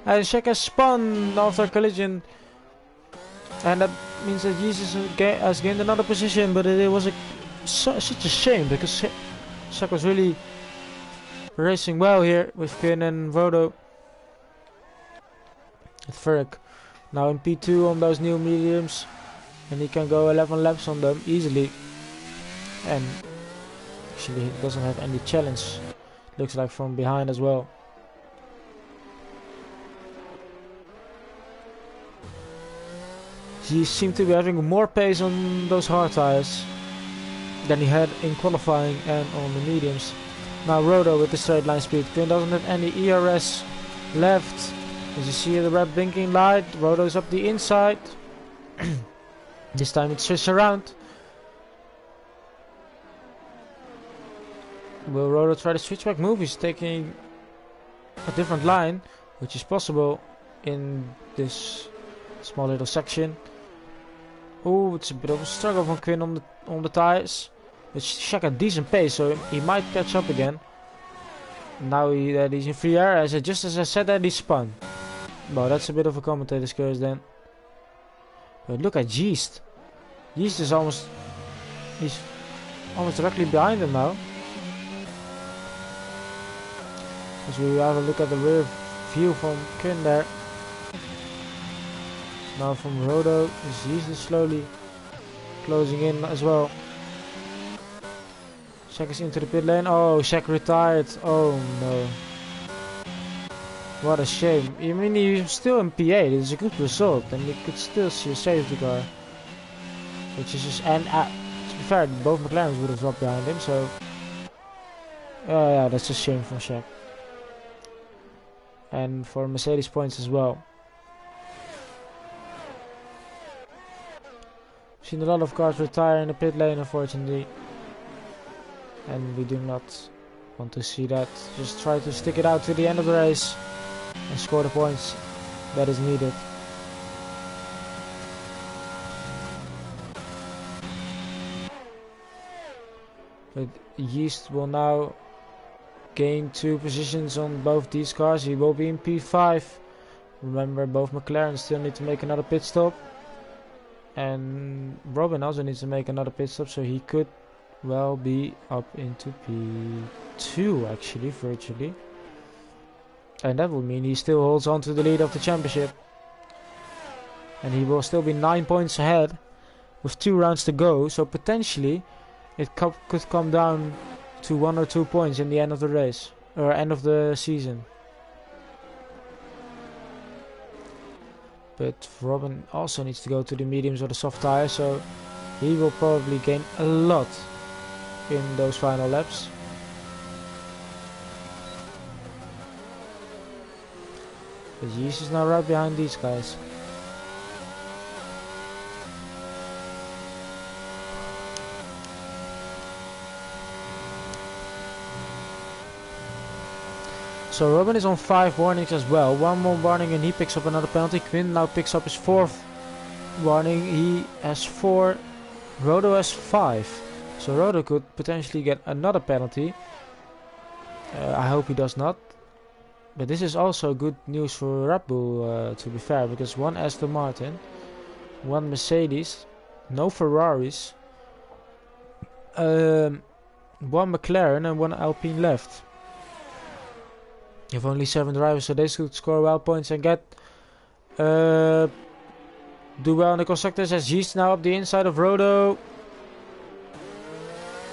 And Shaq has spun after a collision. And that means that Jesus has gained another position, but it was such a shame, because Shaq was really racing well here with Quinn and Rodo. With Ferg now in P2 on those new mediums, and he can go 11 laps on them easily. And actually he doesn't have any challenge, looks like, from behind as well. He seemed to be having more pace on those hard tires than he had in qualifying and on the mediums. Now Rodo with the straight line speed. Quinn doesn't have any ERS left. As you see the red blinking light, Rodo's up the inside. This time it's switched around. Will Rodo try to switch back move? He's taking a different line, which is possible in this small little section. Oh, it's a bit of a struggle from Quinn on the tires. But Shaq a decent pace, so he might catch up again. Now he's in free air, just as I said that he spun. Well, that's a bit of a commentator's curse then. But look at Yeast. Yeast is he's almost directly behind him now. As we have a look at the rear view from Quinn there. Now from Rodo, Yeast is slowly closing in as well. Shaq is into the pit lane. Oh, Shaq retired. Oh no. What a shame. I mean, he's still in P8. It's a good result, and you could still see a safety car. Which is just, and to be fair, both McLarens would have dropped behind him, so. Yeah, that's a shame for Shaq. And for Mercedes points as well. Seen a lot of cars retire in the pit lane, unfortunately. And we do not want to see that. Just try to stick it out to the end of the race and score the points that is needed. But Yeast will now gain 2 positions on both these cars. He will be in P5. Remember, both McLaren still need to make another pit stop. And Robin also needs to make another pit stop, so he could well be up into P2 actually, virtually. And that would mean he still holds on to the lead of the championship. And he will still be 9 points ahead with 2 rounds to go, so potentially it could come down to 1 or 2 points in the end of the race, or end of the season. But Robin also needs to go to the mediums or the soft tires, so he will probably gain a lot in those final laps. But Yeast is now right behind these guys. So Robin is on 5 warnings as well. 1 more warning and he picks up another penalty. Quinn now picks up his 4th warning. He has 4. Rodo has 5. So Rodo could potentially get another penalty. I hope he does not. But this is also good news for Red Bull, to be fair. Because 1 Aston Martin, 1 Mercedes, no Ferraris, 1 McLaren and 1 Alpine left. You have only 7 drivers, so they should score well points and get do well in the constructors. As Yeast now up the inside of Rodo.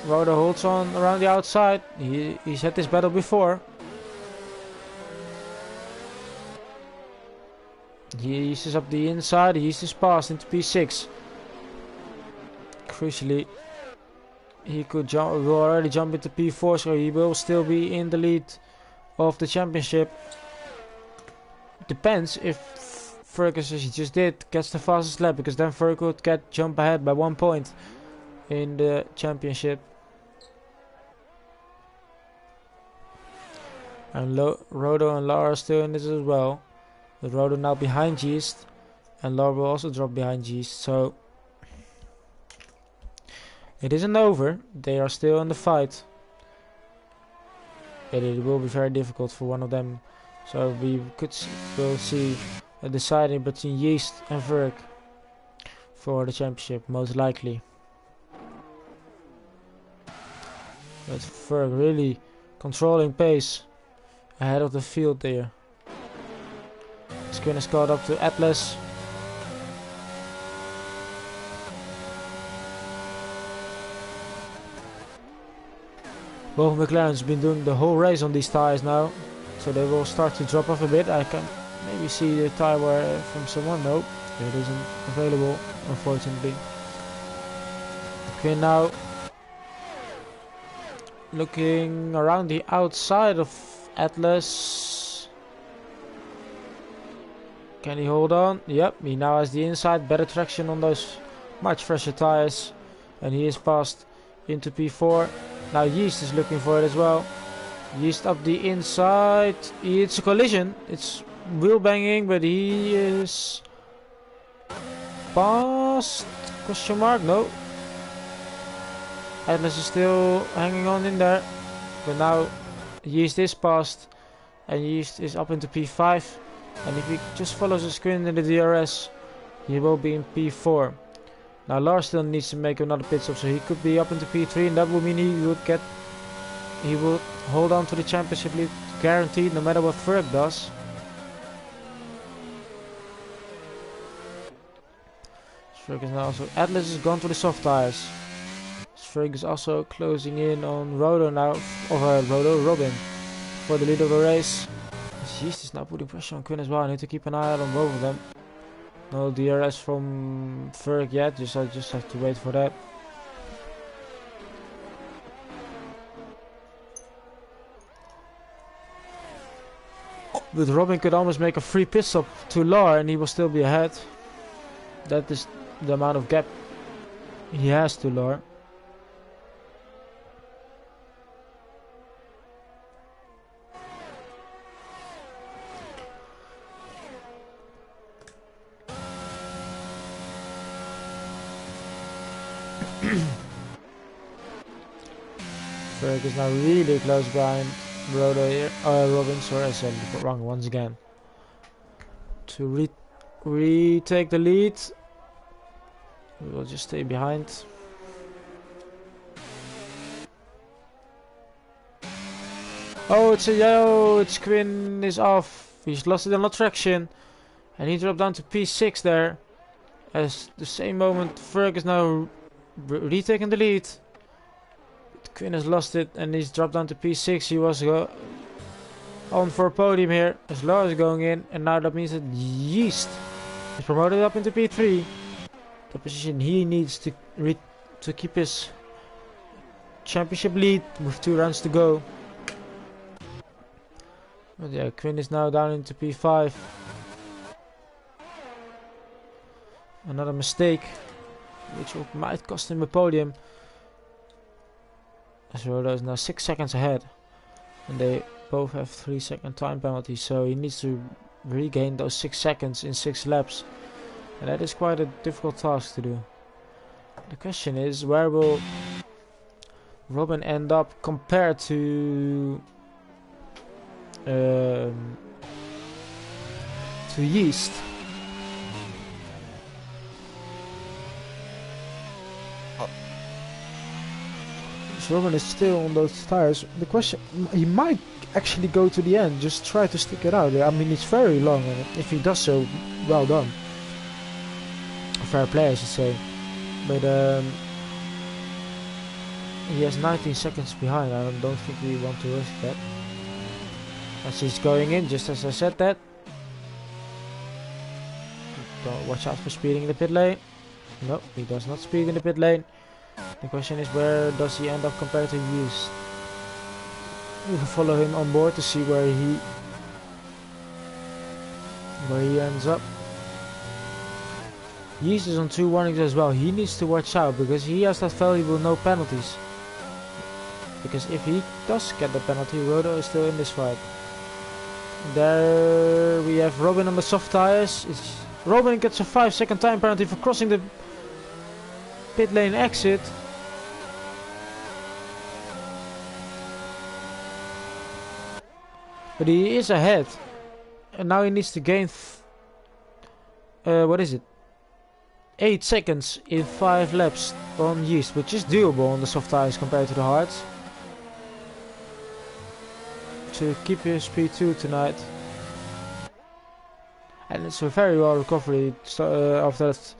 Rodo holds on around the outside. He's had this battle before. Yeast is up the inside. Yeast is passed into P6. Crucially, he could will already jump into P4, so he will still be in the lead of the championship. Depends if Fergus, as he just did, gets the fastest lap, because then Fergus could jump ahead by 1 point in the championship. And Rodo and Lara are still in this as well. But Rodo now behind Yeast, and Lara will also drop behind Yeast, so it isn't over. They are still in the fight. But it will be very difficult for one of them. So will see a deciding between Yeast and Verk for the championship, most likely. But Verk really controlling pace ahead of the field there. Quinn has caught up to Atlas. Both McLaren's been doing the whole race on these tires now, so they will start to drop off a bit. I can maybe see the tire wear from someone. Nope, it isn't available, unfortunately. Quinn now looking around the outside of Atlas. Can he hold on? Yep, he now has the inside, better traction on those much fresher tires, and he is passed into P4. Now Yeast is looking for it as well. Yeast up the inside. It's a collision. It's wheel banging, but he is passed? Question mark? No. Atlas is still hanging on in there, but now Yeast is passed, and Yeast is up into P5. And if he just follows the screen in the DRS, he will be in P4. Now Lars still needs to make another pit stop, so he could be up into P3, and that would mean he would hold on to the championship lead guaranteed, no matter what Ferg does. Ferg is now also Atlas is gone to the soft tires. Ferg is also closing in on Rodo now, or Robin, for the lead of the race. Yeast is now putting pressure on Quinn as well. I need to keep an eye out on both of them. No DRS from Ferg yet, I just have to wait for that. But Robin could almost make a free pit stop to Lar and he will still be ahead. That is the amount of gap he has to Lar. Ferg is now really close behind Rodo here. Robin, sorry, I said it wrong once again. To retake the lead, we will just stay behind. Oh, it's a yellow. It's Quinn is off. He's lost it on the traction, and he dropped down to P6 there. As the same moment, Ferg is now retaking the lead. Quinn has lost it and he's dropped down to P6. He was on for a podium here as Lars is going in, and now that means that Yeast is promoted up into P3. The position he needs to keep his championship lead with 2 rounds to go. But yeah, Quinn is now down into P5. Another mistake which might cost him a podium. As Rodo is now 6 seconds ahead, and they both have 3-second time penalties, so he needs to regain those 6 seconds in 6 laps, and that is quite a difficult task to do. The question is, where will Robin end up compared to Yeast? Robin is still on those tires. The question, he might actually go to the end, just try to stick it out. I mean, it's very long, and if he does so, well done. Fair play, I should say. But he has 19 seconds behind. I don't think we want to risk that. As he's going in, just as I said that. Don't watch out for speeding in the pit lane. No, he does not speed in the pit lane. The question is, where does he end up compared to Yeast? We will follow him on board to see where he ends up. Yeast is on 2 warnings as well. He needs to watch out because he has that valuable no penalties. Because if he does get the penalty, Rodo is still in this fight. There we have Robin on the soft tires. Robin gets a 5-second time penalty for crossing the pit lane exit. But he is ahead. And now he needs to gain what is it? 8 seconds in 5 laps on Yeast, which is doable on the soft tires compared to the hards. to keep his P2 tonight. And it's a very well recovery after that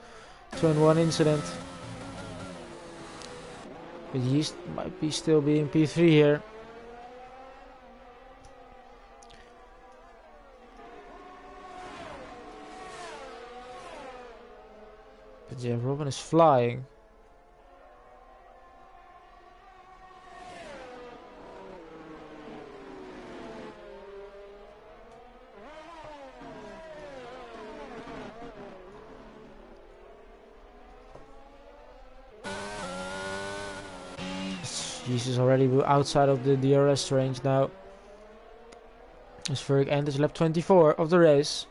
turn 1 incident. But he might be still being P3 here. But yeah, Robin is flying. Jesus already outside of the DRS range now. As Ferg enters lap 24 of the race.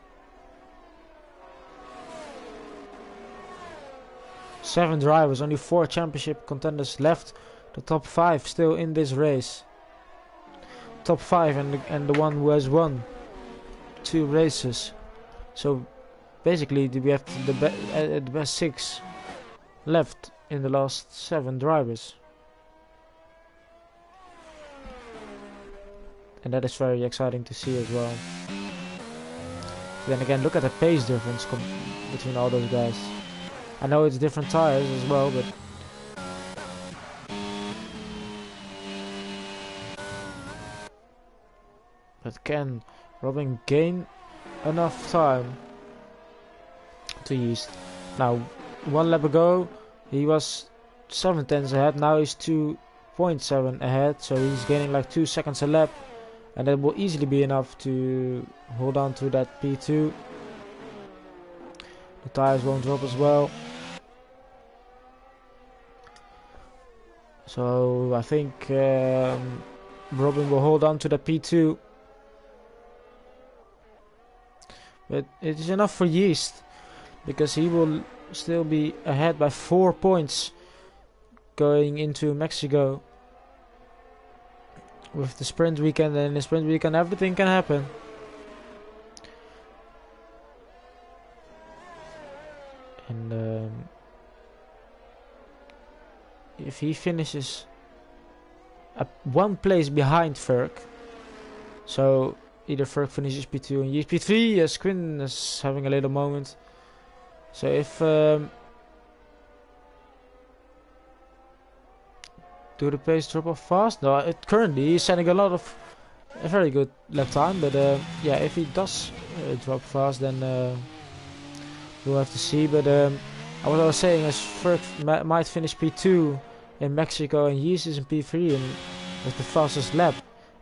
7 drivers, only 4 championship contenders left. The top 5 still in this race. Top 5 and the one who has won 2 races. So basically we have the best 6 left in the last 7 drivers. And that is very exciting to see as well. Then again, look at the pace difference between all those guys. I know it's different tires as well, but can Robin gain enough time to Yeast? Now, 1 lap ago, he was 7 tenths ahead. Now he's 2.7 ahead, so he's gaining like 2 seconds a lap. And that will easily be enough to hold on to that P2. The tires won't drop as well. So I think Robin will hold on to the P2. But it is enough for Yeast, because he will still be ahead by 4 points going into Mexico. With the sprint weekend, and in the sprint weekend everything can happen. And if he finishes 1 place behind Ferg, so either Ferg finishes P2 and Yeast P3, yes, Quinn is having a little moment. So if do the pace drop off fast? No, currently he's sending a very good lap time, but yeah, if he does drop fast, then we'll have to see. But what I was saying is Ferg might finish P2 in Mexico and Yeast is in P3 and with the fastest lap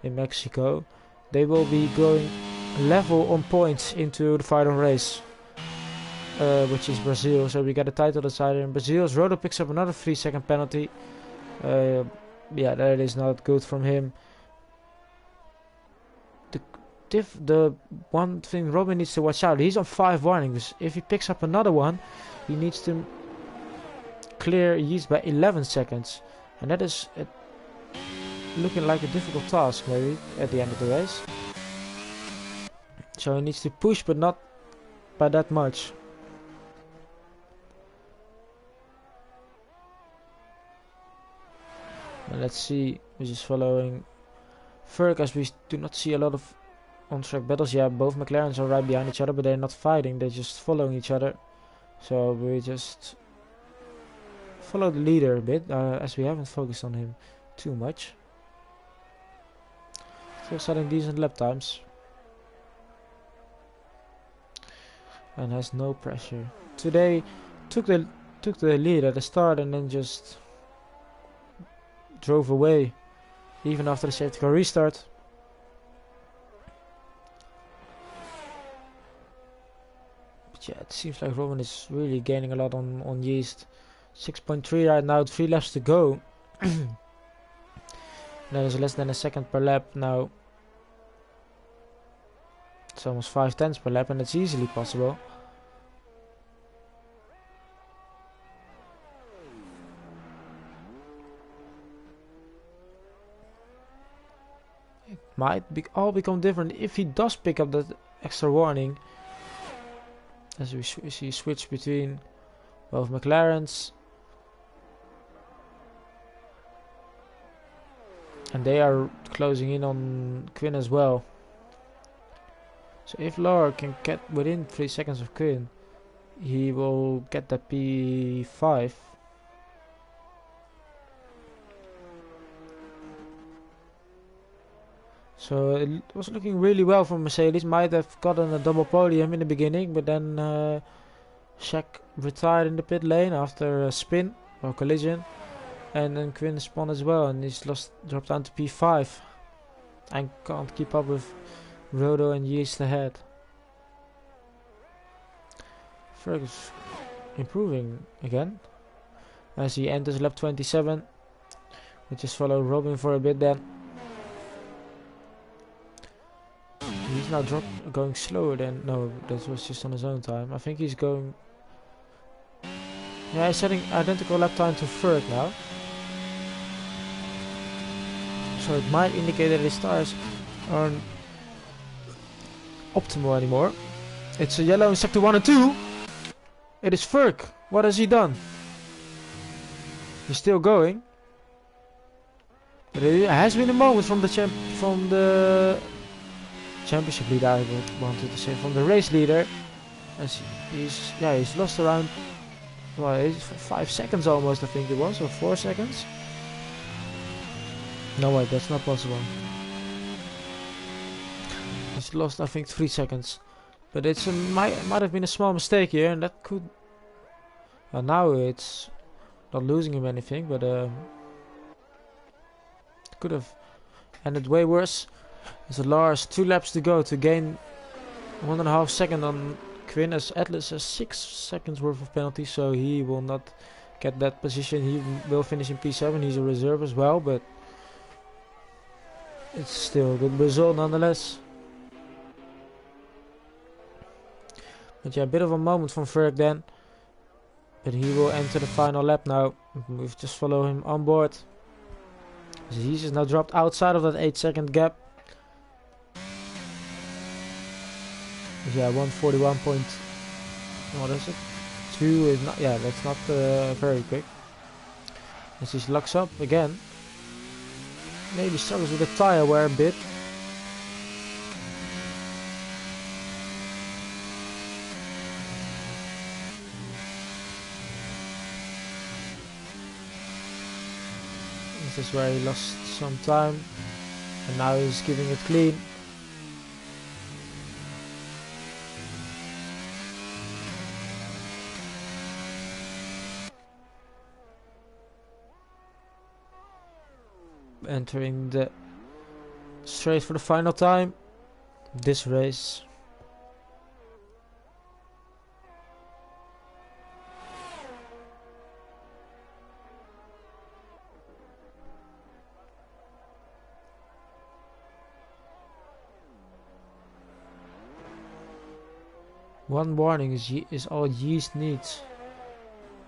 in Mexico. They will be going level on points into the final race, which is Brazil. So we got a title decider in Brazil. Rodo picks up another 3-second penalty. Yeah, that is not good from him. The one thing Robin needs to watch out, he's on 5 warnings. If he picks up another one, he needs to clear Yeast by 11 seconds. And that is looking like a difficult task maybe at the end of the race. So he needs to push, but not by that much. And let's see which is following Ferg, as we do not see a lot of on-track battles. Yeah, both McLarens are right behind each other, but they're not fighting, they're just following each other. So we just follow the leader a bit, as we haven't focused on him too much. Still setting decent lap times. And has no pressure. Today took the lead at the start and then just drove away even after the safety car restart. But yeah, it seems like Robin is really gaining a lot on Yeast. 6.3 right now, 3 laps to go. That is less than a second per lap now. It's almost 5 tenths per lap, and it's easily possible. It might all become different if he does pick up that extra warning. As we see switch between both McLarens. and they are closing in on Quinn as well. So if Lar can get within 3 seconds of Quinn, he will get that P5. So it was looking really well for Mercedes. Might have gotten a double podium in the beginning, but then Shaq retired in the pit lane after a spin or collision, and then Quinn spun as well, and he's dropped down to P5 and can't keep up with Rodo and Yeast ahead. Fergus improving again as he enters lap 27. We just follow Robin for a bit then. He's now going slower than... No, that was just on his own time. I think he's going... Yeah, he's setting identical lap time to Ferg now. So it might indicate that his tires aren't optimal anymore. It's a yellow in sector 1 and 2. It is Ferg. What has he done? He's still going. But it has been a moment from the championship leader, I wanted to say, from the race leader. As he's lost around, well, 5 seconds almost, I think it was, or 4 seconds. No, wait, that's not possible. He's lost, I think, 3 seconds. But it's might have been a small mistake here, and that could... now it's not losing him anything, but could have ended way worse. As Lars 2 laps to go to gain 1.5 seconds on Quinn, as Atlas has 6 seconds worth of penalty, so he will not get that position. He will finish in P7. He's a reserve as well, but it's still a good result nonetheless. But yeah, a bit of a moment from Ferg then. But he will enter the final lap now. We just follow him on board. He's now dropped outside of that 8-second gap. Yeah, 141 point. What is it? 2 is not. Yeah, that's not very quick. As he locks up again. Maybe struggles with the tire wear a bit. This is where he lost some time, and now he's giving it clean. Entering the straight for the final time this race. One warning is all Yeast needs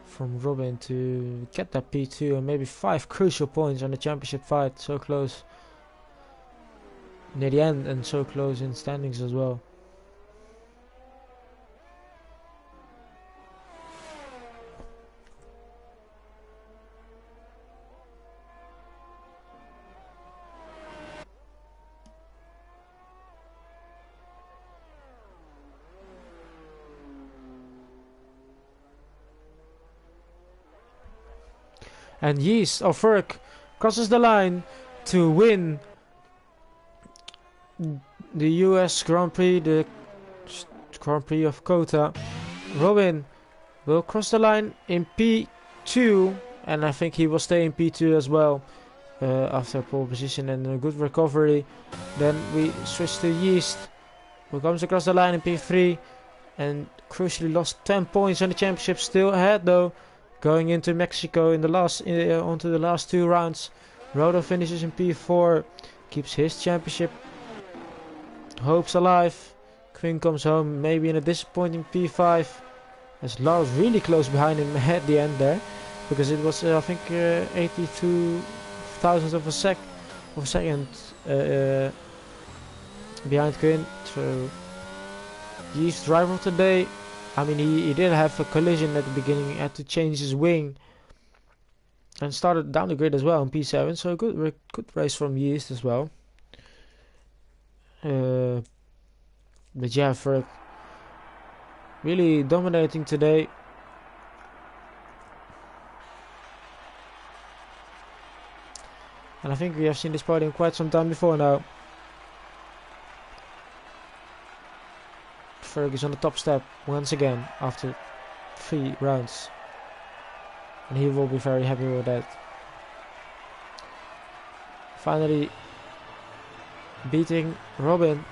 from Robin to get that P2 and maybe 5 crucial points on the championship fight. So close near the end and so close in standings as well. And Yeast or Ferg crosses the line to win the US Grand Prix, the Grand Prix of Kota. Robin will cross the line in P2, and I think he will stay in P2 as well after pole position and a good recovery. Then we switch to Yeast, who comes across the line in P3 and crucially lost 10 points on the championship. Still ahead though. Going into Mexico in the onto the last 2 rounds. Rodo finishes in P4, keeps his championship hopes alive. Quinn comes home maybe in a disappointing P5, as Lars really close behind him at the end there, because it was I think 82 thousandths of a second behind Quinn. So Yeast driver of the day. I mean, he did have a collision at the beginning. He had to change his wing and started down the grid as well in P7. So good race from Yeast as well. But yeah, for really dominating today. And I think we have seen this podium quite some time before now. Ferg is on the top step once again after 3 rounds. And he will be very happy with that. Finally beating Robin.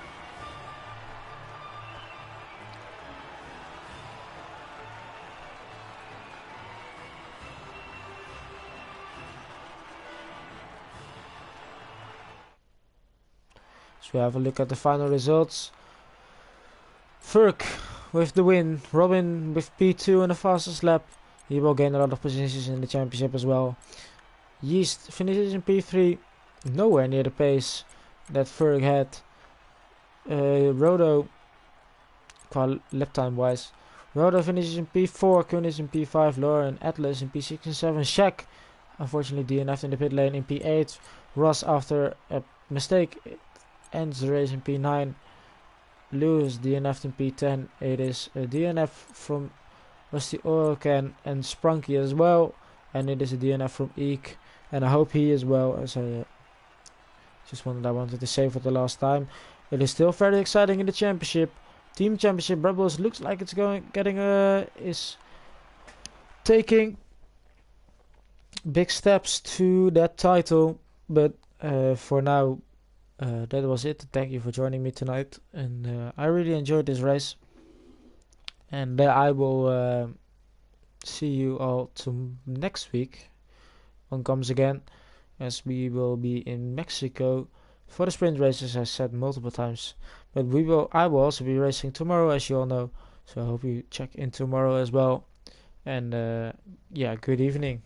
So we have a look at the final results. Ferg with the win. Robin with P2 in the fastest lap. He will gain a lot of positions in the championship as well. Yeast finishes in P3. Nowhere near the pace that Ferg had. Rodo, lap time wise. Rodo finishes in P4. Kuhn is in P5. Lauren, Atlas in P6 and 7. Shaq, unfortunately DNF'd in the pit lane in P8. Ross, after a mistake, ends the race in P9. Lewis DNF'd in P10. It is a DNF from Rusty Oil Can and Sprunky as well, and it is a DNF from Eek, and I hope he as well, as I just wanted to say for the last time. It is still very exciting in the championship. Team championship Rebels looks like it's is taking big steps to that title, but for now that was it. Thank you for joining me tonight, and I really enjoyed this race. And I will see you all next week on Comes Again, as we will be in Mexico for the sprint races, as I said multiple times. But I will also be racing tomorrow, as you all know. So I hope you check in tomorrow as well. And yeah, good evening.